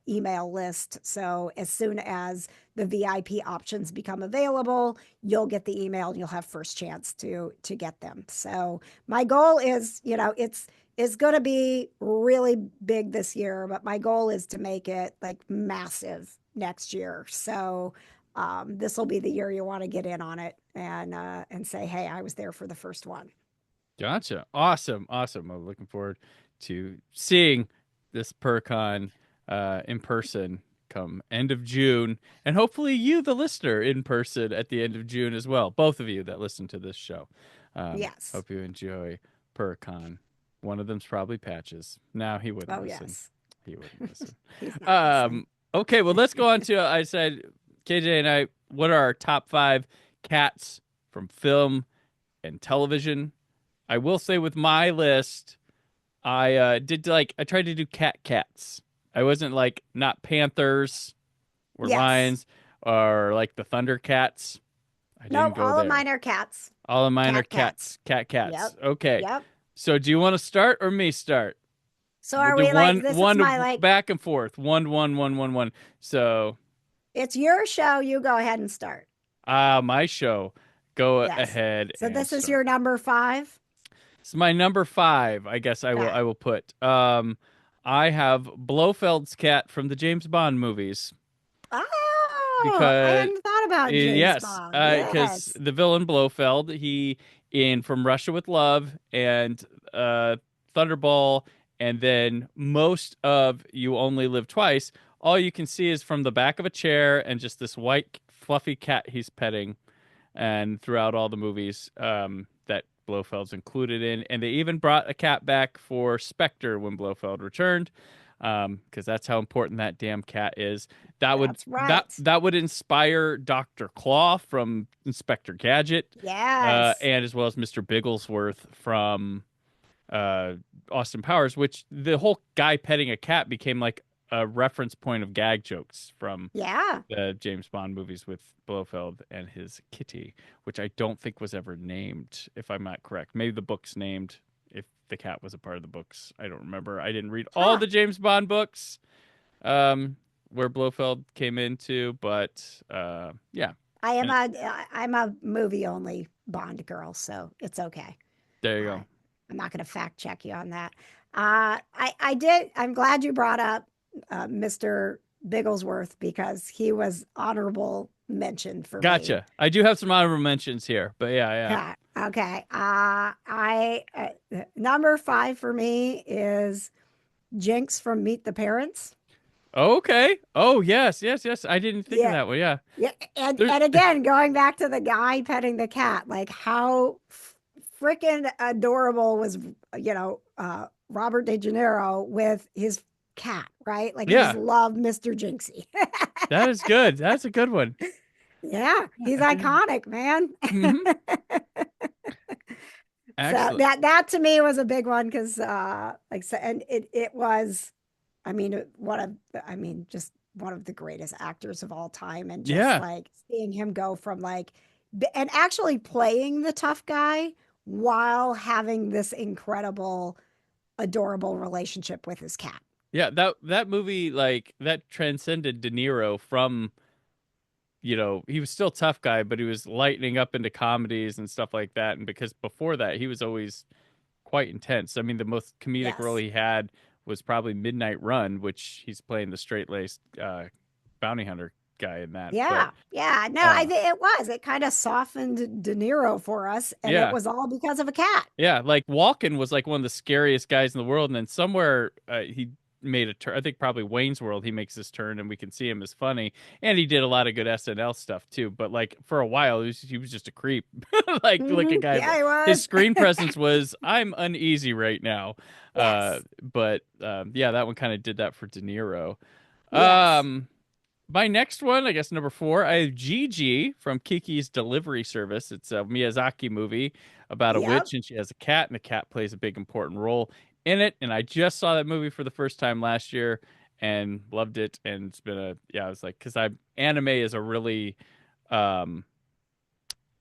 email list. So as soon as the VIP options become available, you'll get the email and you'll have first chance to get them. So my goal is, it's going to be really big this year, but my goal is to make it like massive next year. So this will be the year you want to get in on it and say, hey, I was there for the first one. Gotcha. Awesome. Awesome. I'm looking forward to seeing this PurrCon in person come end of June, and hopefully you, the listener, in person at the end of June as well. Both of you that listen to this show. Yes. Hope you enjoy PurrCon. One of them's probably Patches. No, he wouldn't Oh, listen. yes. He wouldn't listen. He's not listening. Okay, well, let's go on to, I said, KJ and I, what are our top 5 cats from film and television? I will say with my list, I tried to do cats. I wasn't like not Panthers or Yes. lions or like the Thundercats. I didn't Nope, go all there. of mine are cats. All of mine are Cats. cats. Yep. Okay. Yep. So do you want to start or me start? So We'll are do we like, this one is my like, back and forth. One. So it's your show. You go ahead and start. my show. Go Yes. ahead. So and this is start. your number 5. It's my number 5. I guess I will put. I have Blofeld's cat from the James Bond movies. Oh, I Because hadn't thought about James yes, Bond. because Yes. the villain Blofeld, he in From Russia with Love and Thunderball, and then most of You Only Live Twice. All you can see is from the back of a chair and just this white fluffy cat he's petting, and throughout all the movies that Blofeld's included in, and they even brought a cat back for Spectre when Blofeld returned. Because that's how important that damn cat is. That's right. That would inspire Dr. Claw from Inspector Gadget, Yes. and as well as Mr. Bigglesworth from Austin Powers, which the whole guy petting a cat became like a reference point of gag jokes from Yeah. the James Bond movies with Blofeld and his kitty, which I don't think was ever named, if I'm not correct. Maybe the book's named. If the cat was a part of the books, I don't remember. I didn't read all the James Bond books where Blofeld came into, but yeah. I'm a movie only Bond girl, so it's okay. There you go. I'm not going to fact check you on that. I'm glad you brought up Mr. Bigglesworth because he was honorable mention for me. Gotcha. I do have some honorable mentions here, but yeah. Okay. Number 5 for me is Jinx from Meet the Parents. Okay. Oh, yes. I didn't think of that one. Yeah. Yeah. And again, going back to the guy petting the cat, like how freaking adorable was, Robert De Niro with his cat, right? Like, he just loved Mr. Jinxie. That is good. That's a good one. Yeah, he's iconic, man. Mm-hmm. So that to me was a big one because, and it was, just one of the greatest actors of all time, and just like seeing him go from and actually playing the tough guy while having this incredible, adorable relationship with his cat. Yeah, that movie, like, that transcended De Niro from, he was still a tough guy, but he was lightening up into comedies and stuff like that. And because before that, he was always quite intense. I mean, the most comedic role he had was probably Midnight Run, which he's playing the straight-laced bounty hunter guy in that. Yeah. No, I think it was. It kind of softened De Niro for us, and it was all because of a cat. Yeah, like Walken was like one of the scariest guys in the world, and then somewhere he made a turn. I think probably Wayne's World, he makes this turn, and we can see him as funny. And he did a lot of good SNL stuff too. But like for a while, he was just a creep, like a guy. Yeah, he was. His screen presence was, I'm uneasy right now. Yes. But that one kind of did that for De Niro. Yes. My next one, I guess number 4, I have Gigi from Kiki's Delivery Service. It's a Miyazaki movie about a witch, and she has a cat, and the cat plays a big important role in it. And I just saw that movie for the first time last year, and loved it. And it's been I was like, because anime is a really um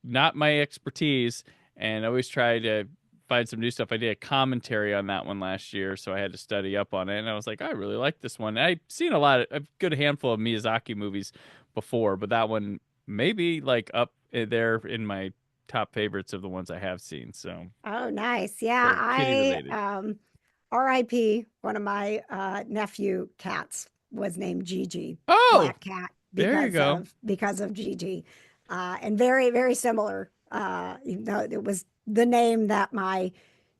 not my expertise, and I always try to find some new stuff. I did a commentary on that one last year, so I had to study up on it, and I was like, I really like this one. I've seen a good handful of Miyazaki movies before, but that one maybe like up there in my top favorites of the ones I have seen. So Oh, nice. Yeah, very kitty I related. RIP, one of my nephew cats was named Gigi, Oh, black cat, there you go. because of Gigi. And very, very similar. Even though it was the name that my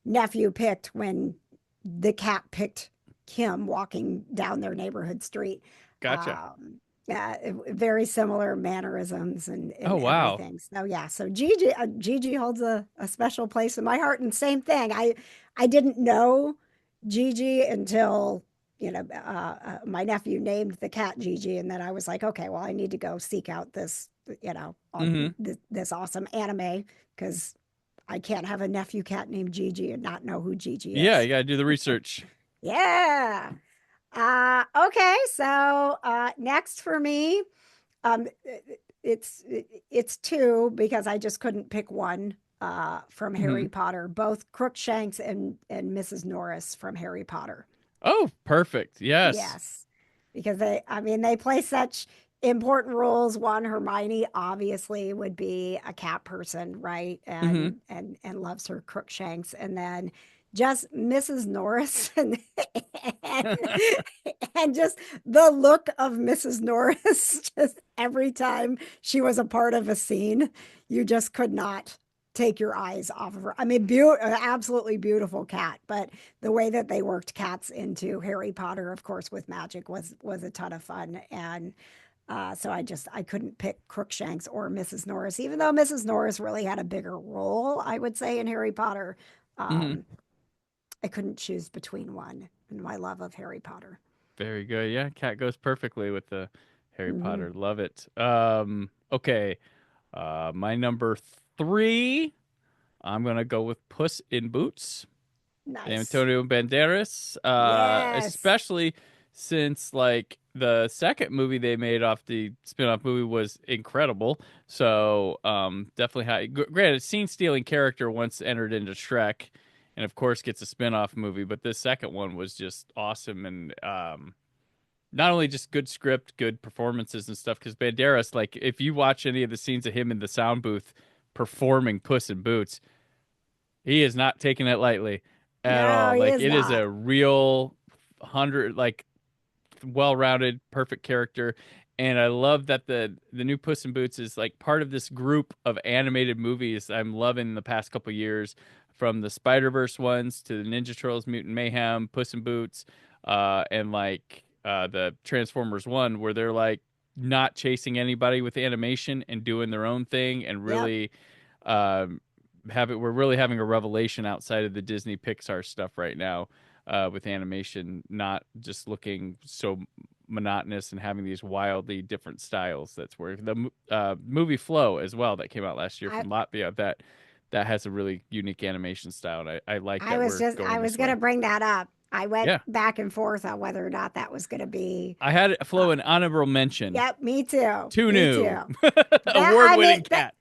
nephew picked when the cat picked him walking down their neighborhood street. Gotcha. Yeah, very similar mannerisms Oh and wow. everything. So yeah, so Gigi holds a special place in my heart. And same thing, I didn't know Gigi until my nephew named the cat Gigi, and then I was like, okay, well, I need to go seek out this Mm-hmm. this awesome anime because I can't have a nephew cat named Gigi and not know who Gigi Yeah, you is. gotta do the research. Yeah. Okay, so next for me, it's two because I just couldn't pick one from Mm-hmm. Harry Potter, both Crookshanks and Mrs. Norris from Harry Potter. Oh, perfect. Yes. Yes, because they play such important roles. One, Hermione obviously would be a cat person, right? Mm-hmm. And loves her Crookshanks, and then just Mrs. Norris and, and just the look of Mrs. Norris just every time she was a part of a scene, you just could not take your eyes off of her. I mean, absolutely beautiful cat, but the way that they worked cats into Harry Potter, of course, with magic was a ton of fun. And so I couldn't pick Crookshanks or Mrs. Norris, even though Mrs. Norris really had a bigger role, I would say, in Harry Potter. Mm-hmm. Um, I couldn't choose between one and my love of Harry Potter. Very good. Yeah, cat goes perfectly with the Harry Hmm. Potter. Love it. Okay. My number three, I'm gonna go with Puss in Boots. Nice. Antonio Banderas, Yes. especially since like the second movie they made off the spin-off movie was incredible. So definitely granted, scene stealing character once entered into Shrek, and of course gets a spin-off movie. But this second one was just awesome, and not only just good script, good performances and stuff. Because Banderas, like if you watch any of the scenes of him in the sound booth performing Puss in Boots, he is not taking it lightly at No, all. he Like is it is not. a real hundred, like well-rounded, perfect character. And I love that the new Puss in Boots is like part of this group of animated movies I'm loving the past couple years, from the Spider-Verse ones to the Ninja Turtles, Mutant Mayhem, Puss in Boots, and like the Transformers one, where they're like not chasing anybody with animation and doing their own thing and Yep. really um, we're really having a revelation outside of the Disney Pixar stuff right now, with animation not just looking so monotonous and having these wildly different styles. That's where the movie Flow as well that came out last year I from Latvia, that has a really unique animation style, and I like I that was we're just I going was this gonna way. bring that up. I went Yeah, back and forth on whether or not that was gonna be. I had Uh, Flow an honorable mention. yep, me too. Too Me new, too. That I award-winning mean cat.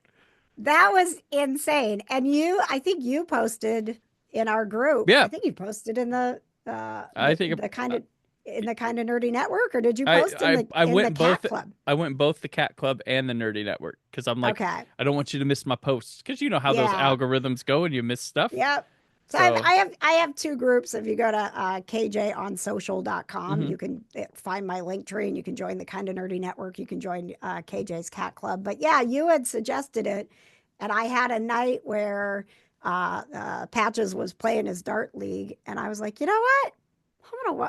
that was insane. And I think you posted in our group. Yeah, I think you posted in the I think kind of in the kind of nerdy network, or did you I post I I in the went cat both. club? I went both the Cat Club and the Nerdy Network because I'm like, Okay. I don't want you to miss my posts because you know how those Yeah. algorithms go and you miss stuff. Yep. So So, I have two groups. If you go to kjonsocial.com, hmm you can find my link tree and you can join the Kind of Nerdy Network. You can join KJ's Cat Club. But yeah, you had suggested it. And I had a night where Patches was playing his Dart League. And I was like, you know what?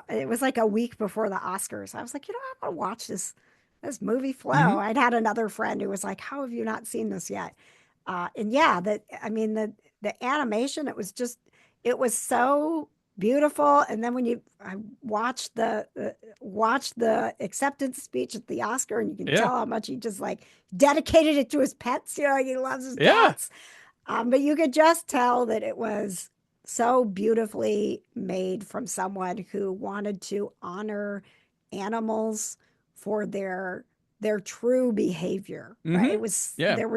It was like a week before the Oscars. I was like, I'm going to watch this movie hmm Flow. I'd had another friend who was like, how have you not seen this yet? And yeah, the animation, it was so beautiful. And then when I watched the acceptance speech at the Oscar, and you can yeah, tell how much he just like dedicated it to his pets. Like he loves his yeah, cats. But you could just tell that it was so beautifully made from someone who wanted to honor animals for their true behavior, right? It was Yeah. there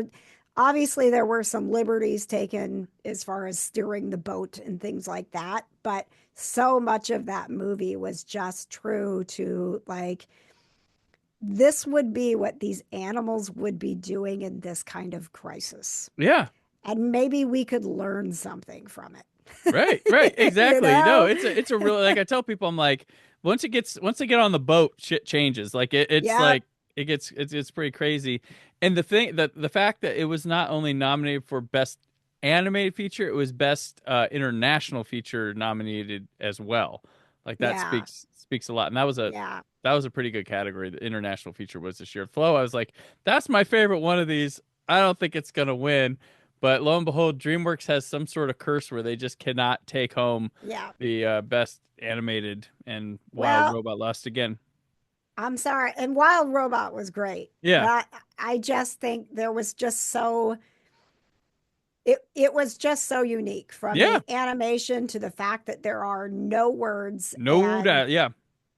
were some liberties taken as far as steering the boat and things like that, but so much of that movie was just true to like this would be what these animals would be doing in this kind of crisis. Yeah. And maybe we could learn something from it. Right, exactly. No, know? it's a real, like I tell people, I'm like, once they get on the boat, shit changes. Like it's Yeah. like it's pretty crazy. And the thing that the fact that it was not only nominated for best animated feature, it was best international feature nominated as well. Like that Yeah. speaks a lot. And Yeah. that was a pretty good category. The international feature was this year. Flow, I was like, that's my favorite one of these. I don't think it's gonna win. But lo and behold, DreamWorks has some sort of curse where they just cannot take home Yeah. the best animated, and Wild Well, Robot lost again. I'm sorry. And Wild Robot was great. Yeah, But I just think there was just so it was just so unique from yeah, the animation to the fact that there are no words no and doubt. Yeah,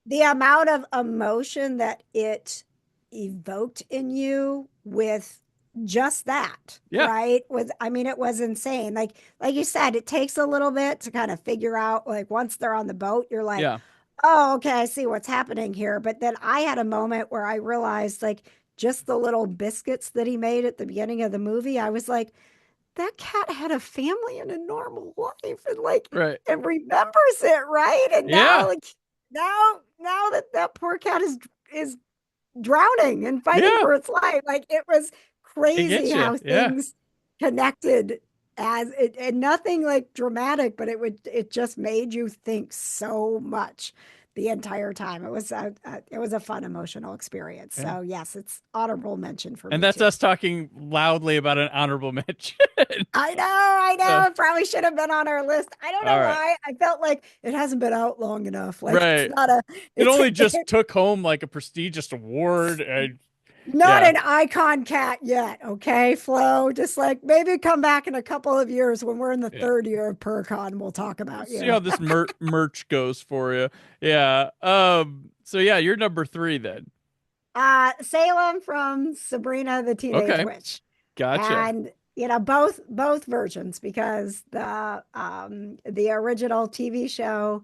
the amount of emotion that it evoked in you with just that, yeah, right? With I mean, it was insane. Like you said, it takes a little bit to kind of figure out, like once they're on the boat, you're like, yeah, oh, okay, I see what's happening here. But then I had a moment where I realized like just the little biscuits that he made at the beginning of the movie, I was like, that cat had a family and a normal life and like right. and remembers it, right? And now Yeah, like now that that poor cat is drowning and fighting yeah, for its life. Like it was it crazy gets you. how Yeah, things connected as it and nothing like dramatic, but it just made you think so much the entire time. It was a fun emotional experience. yeah. So yes, it's honorable mention for And me that's too. us talking loudly about an honorable mention. I So, know. It probably should have been on our list. I don't know all right, why. I felt like it hasn't been out long enough. Like it's right. not a, It it's only just took home like a prestigious award. not Yeah. an icon cat yet. Okay, Flo. Just like maybe come back in a couple of years when we're in the Yeah. third year of PurrCon. We'll talk about See you. how this merch goes for you. Yeah. So yeah, you're number 3 then. Salem from Sabrina the Teenage Okay. Witch. Gotcha. And you know both versions because the original TV show,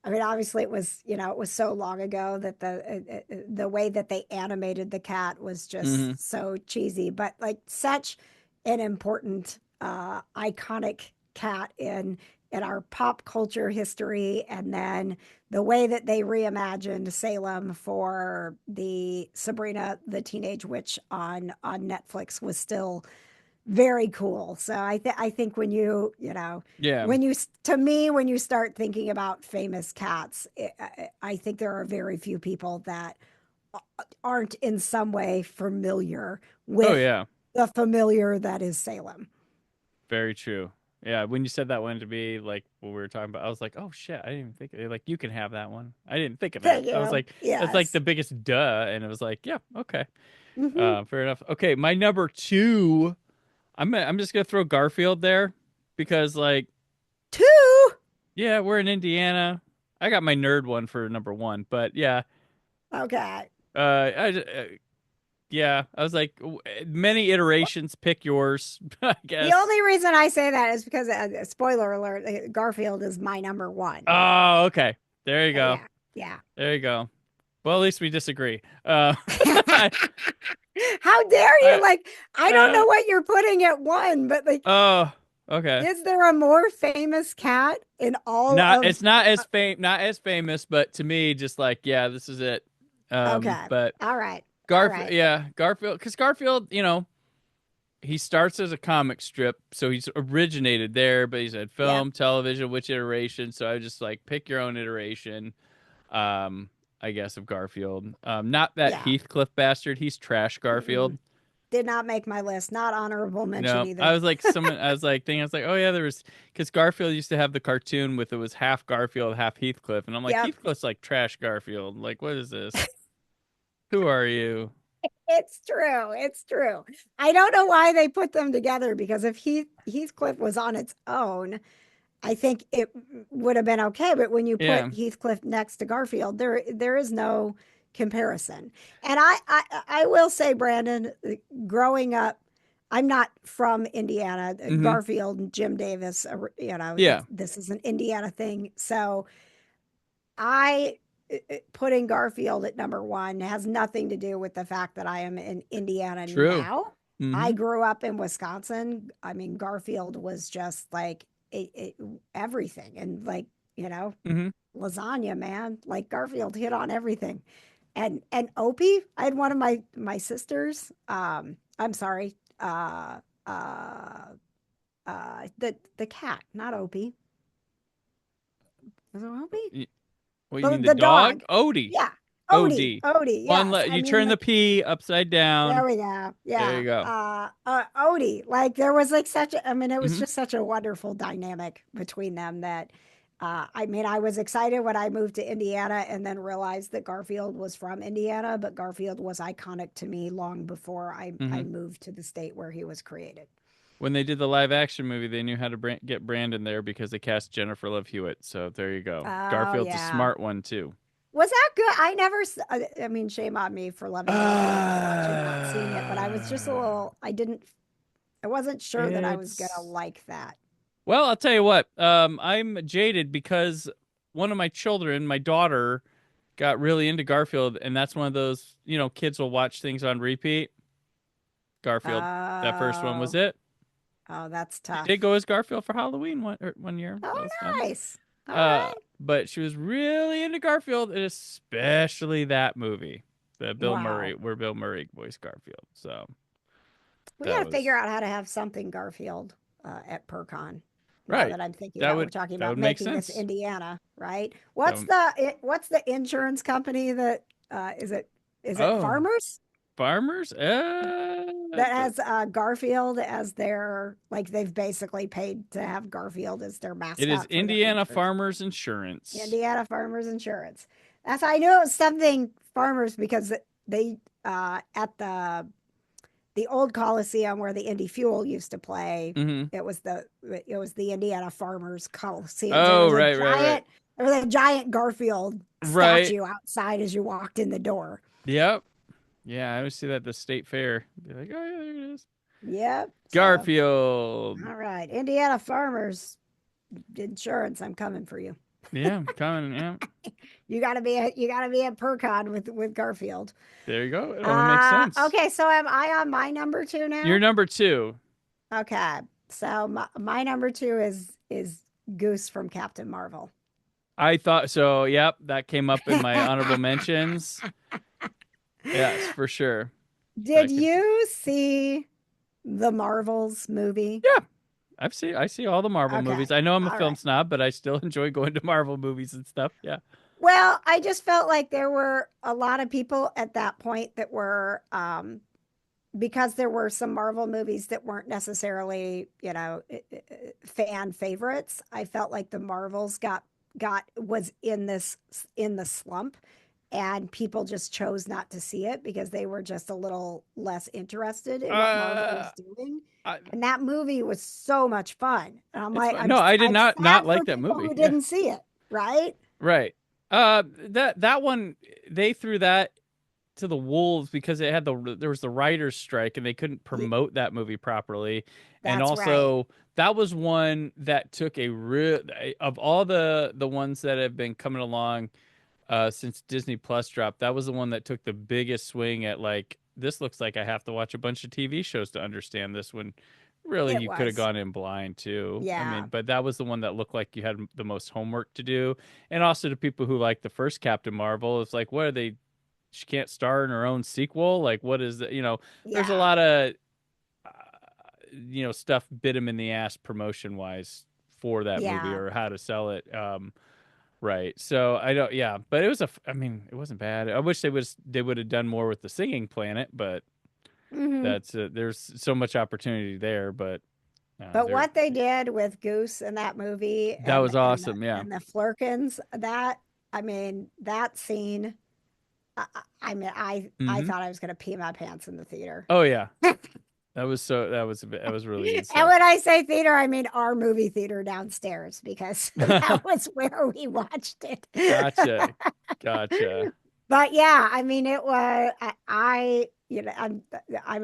I mean obviously it was it was so long ago that the way that they animated the cat was Hmm. just so cheesy, but like such an important iconic cat in our pop culture history. And then the way that they reimagined Salem for the Sabrina the Teenage Witch on Netflix was still very cool. So I think when Yeah. when you to me when you start thinking about famous cats, I think there are very few people that aren't in some way familiar Oh with yeah. the familiar that is Salem. Very true. Yeah, when you said that one to me, like what we were talking about, I was like, "Oh shit, I didn't even think like you can have that one." I didn't think of that. Thank I was you. like, "That's like Yes. the biggest duh," and it was like, "Yeah, okay, Hmm. fair enough." Okay, my number 2, I'm just gonna throw Garfield there because like, Two. yeah, we're in Indiana. I got my nerd one for number 1, but yeah, Okay. yeah, I was like, many iterations. Pick yours, I The guess. only reason I say that is because, spoiler alert, Garfield is my number one. Oh, okay. There you go. Yeah, yeah. There you go. Well, at least we disagree. I, How dare you? I, Like, I don't uh, know what you're putting at one, but like, oh, okay. is there a more famous cat in all Not, of? it's not as not as famous, but to me, just like, yeah, this is it. Okay, But all right, all Garfield, right. yeah, Garfield, because Garfield, he starts as a comic strip, so he's originated there, but he's had Yep. film, television, which iteration? So I just like pick your own iteration. Um, I guess of Garfield. Not that Yeah. Heathcliff bastard. He's trash Mm-mm. Garfield. Did not make my list. Not honorable mention No, either. I was like thinking, I was like, oh yeah, there was, because Garfield used to have the cartoon with, it was half Garfield, half Heathcliff, and I'm like, Yep. Heathcliff's like trash Garfield. Like, what is this? Who are you? It's true. It's true. I don't know why they put them together because if Heathcliff was on its own, I think it would have been okay. But when you Yeah, put Heathcliff next to Garfield, there is no comparison. And I will say, Brandon, growing up, I'm not from Indiana. Mhm. Garfield and Jim Davis, Yeah. this is an Indiana thing. So I putting Garfield at number one has nothing to do with the fact that I am in Indiana True. now. I Mhm. grew up in Wisconsin. I mean, Garfield was just like everything, and like Mhm. lasagna, man. Like Garfield hit on everything, and Opie. I had one of my sisters. I'm sorry. The cat, not Opie. Was it Opie? What you The mean the the dog. dog? Odie. Yeah. Odie. OD. Odie. One Yes. let I you mean, turn the like, P upside there down. we go. There Yeah. you go. Odie. Like there was like I mean, it was Mhm. just such a wonderful dynamic between them that I mean, I was excited when I moved to Indiana and then realized that Garfield was from Indiana, but Garfield was iconic to me long before I Mhm. moved to the state where he was created. When they did the live action movie, they knew how to get Brandon there because they cast Jennifer Love Hewitt. So there you go. Oh, Garfield's a yeah. smart one too. Was that good? I never, I mean, shame on me for loving Garfield so much and not seeing it, but I was just a little, I wasn't sure that I was gonna It's like that. well, I'll tell you what. I'm jaded because one of my children, my daughter, got really into Garfield, and that's one of those, kids will watch things on repeat. Garfield, that first one was Oh, it. oh, that's She did tough. go as Garfield for Halloween one year. That Oh, was fun. nice. All right. But she was really into Garfield, and especially that movie, the Bill Murray, Wow. where Bill Murray voiced Garfield. So We that got to figure was out how to have something Garfield at PurrCon. Now right. that I'm thinking That about, we're would talking that about would make making this sense. Indiana, right? That would, What's the insurance company that is it oh, Farmers farmers. that has Garfield as their like they've basically paid to have Garfield as their It is mascot for their Indiana insurance. Farmers Insurance. Indiana Farmers Insurance. That's I knew it was something Farmers because they at the old Coliseum where the Indy Fuel used to play. Hmm. It was the Indiana Farmers Coliseum. Oh, right. There was a giant Garfield Right. statue outside as you walked in the door. Yep. Yeah, I always see that at the state fair. Be like, oh yeah, there it is. Yep. So Garfield. all right, Indiana Farmers Insurance. I'm coming for you. Yeah, coming. Yeah, You gotta be at PurrCon with Garfield. there you go. It only makes sense. Okay, so am I on my number two You're now? number two. Okay, so my number two is Goose from Captain Marvel. I thought so. Yep, that came up in my honorable mentions. Yes, for sure. Did That can. you see the Marvels movie? Yeah, I see all the Marvel Okay, movies. I know I'm a all film right. snob, but I still enjoy going to Marvel movies and stuff. Yeah. Well, I just felt like there were a lot of people at that point that were because there were some Marvel movies that weren't necessarily, fan favorites. I felt like the Marvels got was in the slump and people just chose not to see it because they were just a little less interested in what Marvel Uh, was doing. I, And that movie was so much fun. And I'm it's like, fun. No, I did I'm not sad like for that people movie. who Yeah. didn't see it, right? Right. That one they threw that to the wolves because it had there was the writers strike and they couldn't Ye- promote that movie properly, and That's right. also that was one that took a real of all the ones that have been coming along since Disney Plus dropped. That was the one that took the biggest swing at like this looks like I have to watch a bunch of TV shows to understand this one. Really, It you could have was. gone in blind too. I mean, Yeah. but that was the one that looked like you had the most homework to do. And also to people who like the first Captain Marvel, it's like, what are they? She can't star in her own sequel. Like, what is that? There's a Yeah. lot of, uh, stuff bit him in the ass promotion wise for that movie Yeah. or how to sell it. Right. So I don't. Yeah, but it was I mean, it wasn't bad. I wish they would have done more with the Singing Planet, but Hmm. that's there's so much opportunity there. But But there what they did with Goose in that movie that was awesome. Yeah. and the Flurkins, that I mean, that scene, I mean, I Hmm. thought I was going to pee my pants in the theater. Oh yeah. That was really good And stuff. when I say theater, I mean our movie theater downstairs because that was where we watched it. Gotcha. Gotcha. But yeah, I mean, it was I'm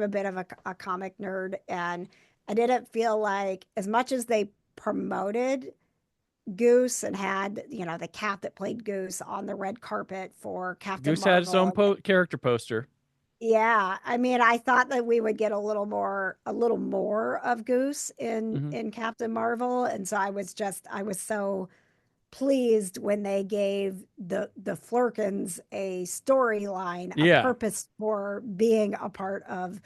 a bit of a comic nerd, and I didn't feel like as much as they promoted Goose and had the cat that played Goose on the red carpet for Captain Goose had his own Marvel. character poster. Yeah, I mean, I thought that we would get a little more of Goose Hmm. in Captain Marvel, and so I was so pleased when they gave the Flurkins a storyline, a Yeah. purpose for being a part of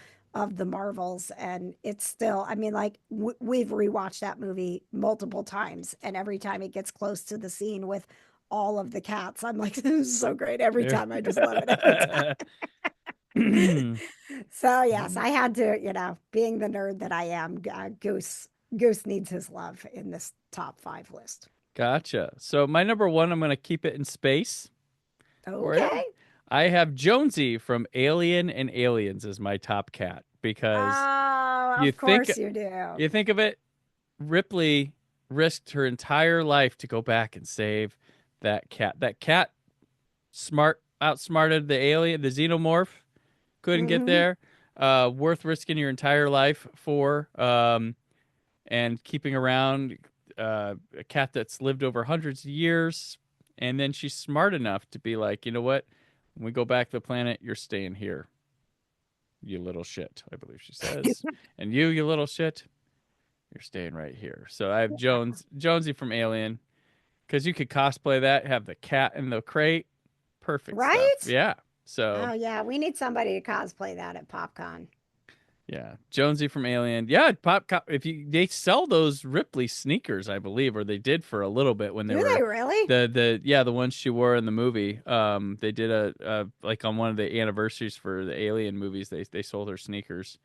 the Marvels. And it's still, I mean, like we've rewatched that movie multiple times, and every time it gets close to the scene with all of the cats, I'm like, this is so great every time. I just love it every time. So yes, I had to, being the nerd that I am, Goose needs his love in this top five list. Gotcha. So my number one, I'm going to keep it in space for you. Okay. I have Jonesy from Alien and Aliens as my top cat because Oh, you of think course you do. you think of it, Ripley risked her entire life to go back and save that cat. That cat outsmarted the alien, the xenomorph, couldn't get Hmm. there. Worth risking your entire life for. And keeping around a cat that's lived over hundreds of years. And then she's smart enough to be like, you know what? When we go back to the planet, you're staying here, you little shit, I believe she says. And you little shit, you're staying right here. So I have Jonesy from Alien, because you could cosplay that, have the cat in the crate. Perfect stuff. Right? Yeah. So Oh yeah, we need somebody to cosplay that at PopCon. yeah, Jonesy from Alien. Yeah, if you they sell those Ripley sneakers, I believe, or they did for a little bit when they Do they were really? the ones she wore in the movie. They did a like on one of the anniversaries for the Alien movies. They sold her sneakers.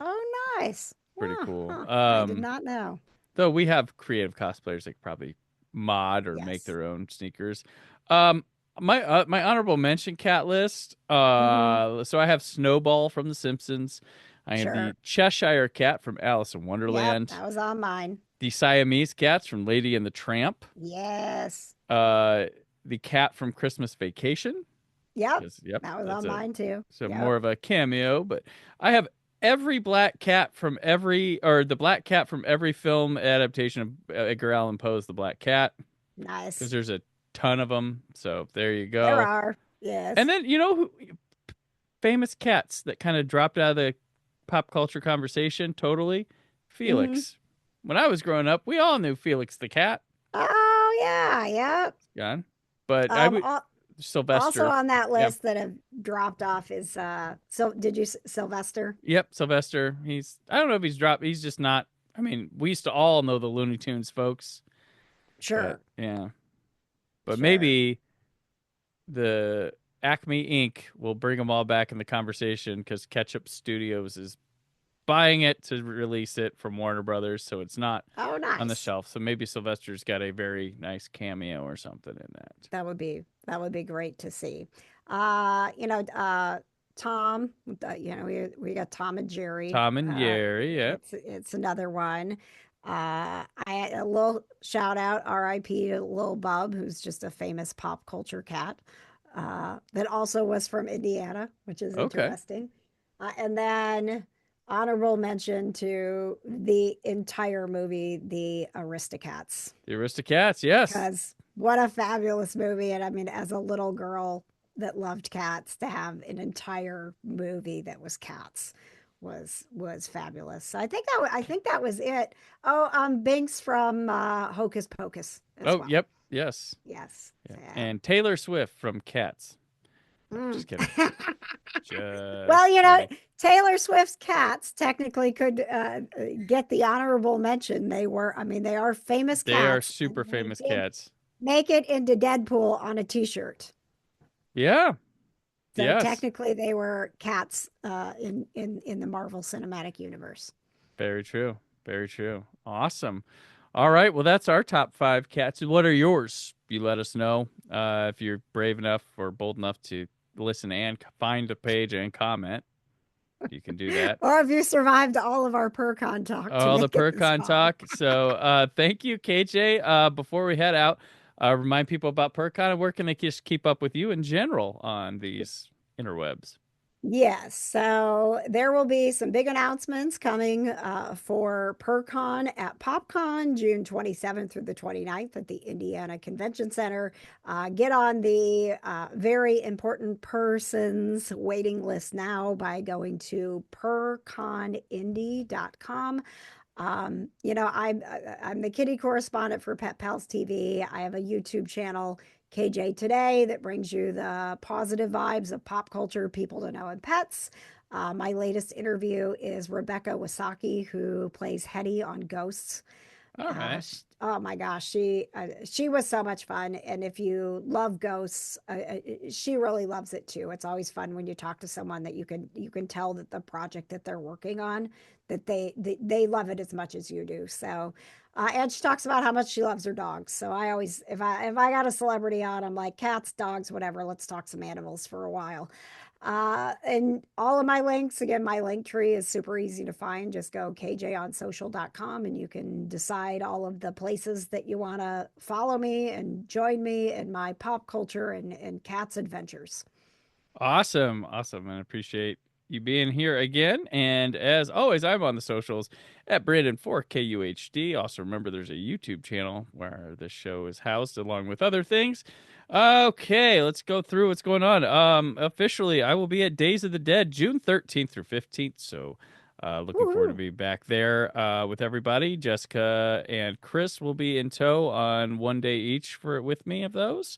Oh, nice. Pretty Wow, cool. huh. I did not know. Though we have creative cosplayers that could probably mod or make Yes. their own sneakers. Um, my honorable mention cat list. Hmm. So I have Snowball from The Simpsons. I have the Sure. Cheshire Cat from Alice in Yep, Wonderland. that was on mine. The Siamese cats from Lady and the Tramp. Yes. Uh, the cat from Christmas Vacation. Yep. 'Cause, yep, That was that's on a mine too. so more Yep. of a cameo. But I have every black cat from every or the black cat from every film adaptation of Edgar Allan Poe's The Black Cat, because Nice. there's a ton of them. So there you There go. are. And Yes. then who famous cats that kind of dropped out of the pop culture conversation totally. Hmm. Felix. When I was growing up, we all knew Felix the cat. Oh yeah, yep. Gone. But I Um, would al- Also Sylvester. on that Yep. list that have dropped off is so did you Sylvester? Yep, Sylvester. I don't know if he's dropped. He's just not. I mean, we used to all know the Looney Tunes folks, but Sure. yeah. But Sure. maybe the Acme Inc. will bring them all back in the conversation because Ketchup Studios is buying it to release it from Warner Brothers, so it's not Oh, on the nice. shelf. So maybe Sylvester's got a very nice cameo or something in that. That would be great to see. Tom, we got Tom and Jerry. Tom and Jerry, yep. It's another one. I a little shout out R.I.P. to Lil Bub, who's just a famous pop culture cat. That also was from Indiana, which is Okay. interesting. And then honorable mention to the entire movie, The Aristocats, The Aristocats, yes. because what a fabulous movie. And I mean, as a little girl that loved cats, to have an entire movie that was cats was fabulous. So I think that was it. Oh, Binks from Hocus Pocus as Oh, well. yep, yes. Yes. Yeah. Yeah. And Taylor Swift from Cats. No, Mm. just kidding. Well, Just kidding. Taylor Swift's cats technically could get the honorable mention. I mean, they are famous They are cats, and super they famous did cats. make it into Deadpool on a t-shirt. Yeah. So Yes. technically, they were cats in the Marvel Cinematic Universe. Very true. Very true. Awesome. All right. Well, that's our top five cats. What are yours? You let us know if you're brave enough or bold enough to listen and find a page and comment. You can do that. Or if you survived all of our PurrCon talk to All the make it this PurrCon far. talk. So thank you, KJ. Before we head out, remind people about PurrCon and where can they just keep up with you in general on these interwebs? Yes, so there will be some big announcements coming for PurrCon at PopCon, June 27th through the 29th at the Indiana Convention Center. Get on the very important persons waiting list now by going to PurrConIndy.com. I'm the kitty correspondent for Pet Pals TV. I have a YouTube channel, KJ Today, that brings you the positive vibes of pop culture, people to know, and pets. My latest interview is Rebecca Wasaki, who plays Hetty on Ghosts. All right. Oh my gosh, she was so much fun, and if you love ghosts, she really loves it too. It's always fun when you talk to someone that you can tell that the project that they're working on, that they love it as much as you do. So, and she talks about how much she loves her dogs. So I always, if I got a celebrity on, I'm like, cats, dogs, whatever. Let's talk some animals for a while. And all of my links, again, my link tree is super easy to find. Just go kjonsocial.com and you can decide all of the places that you want to follow me and join me in my pop culture and cats adventures. Awesome. And I appreciate you being here again. And as always, I'm on the socials at Brandon4KUHD. Also, remember there's a YouTube channel where this show is housed along with other things. Okay, let's go through what's going on. Officially, I will be at Days of the Dead June 13th through 15th. So looking forward to being back there with everybody. Jessica and Chris will be in tow on one day each with me of those.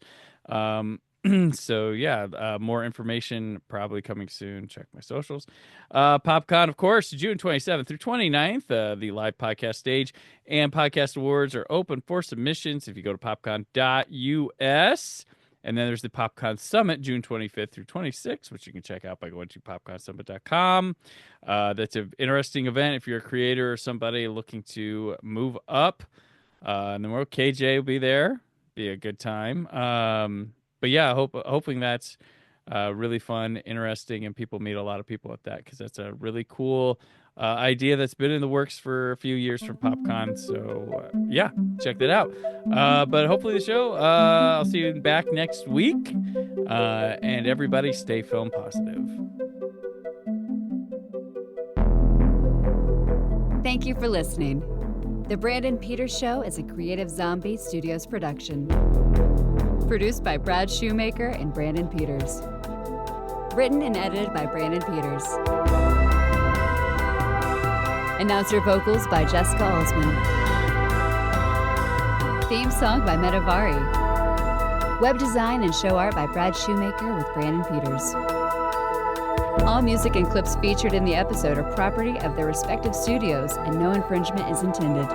So yeah, more information probably coming soon. Check my socials. PopCon, of course, June 27th through 29th. The live podcast stage and podcast awards are open for submissions if you go to popcon.us. And then there's the PopCon Summit, June 25th through 26th, which you can check out by going to popconsummit.com. That's an interesting event if you're a creator or somebody looking to move up. And then KJ will be there. Be a good time. But yeah, hoping that's really fun, interesting, and people meet a lot of people at that because that's a really cool idea that's been in the works for a few years from PopCon. So yeah, check that out. But hopefully the show, I'll see you back next week. And everybody stay film positive. Thank you for listening. The Brandon Peters Show is a Creative Zombie Studios production. Produced by Brad Shoemaker and Brandon Peters. Written and edited by Brandon Peters. Announcer vocals by Jessica Alsman. Theme song by Metavari. Web design and show art by Brad Shoemaker with Brandon Peters. All music and clips featured in the episode are property of their respective studios and no infringement is intended.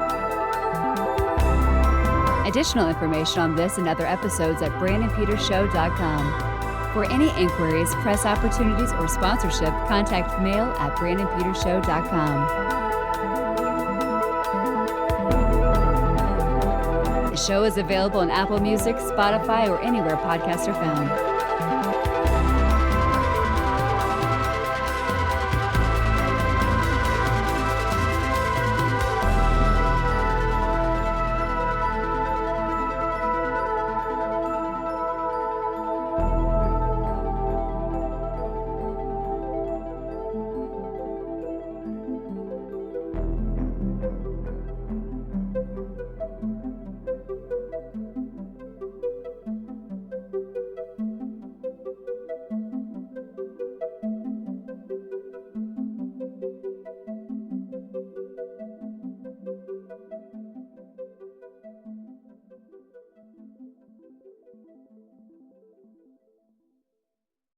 Additional information on this and other episodes at BrandonPetersShow.com. For any inquiries, press opportunities, or sponsorship, contact mail at BrandonPetersShow.com. The show is available on Apple Music, Spotify, or anywhere podcasts are found.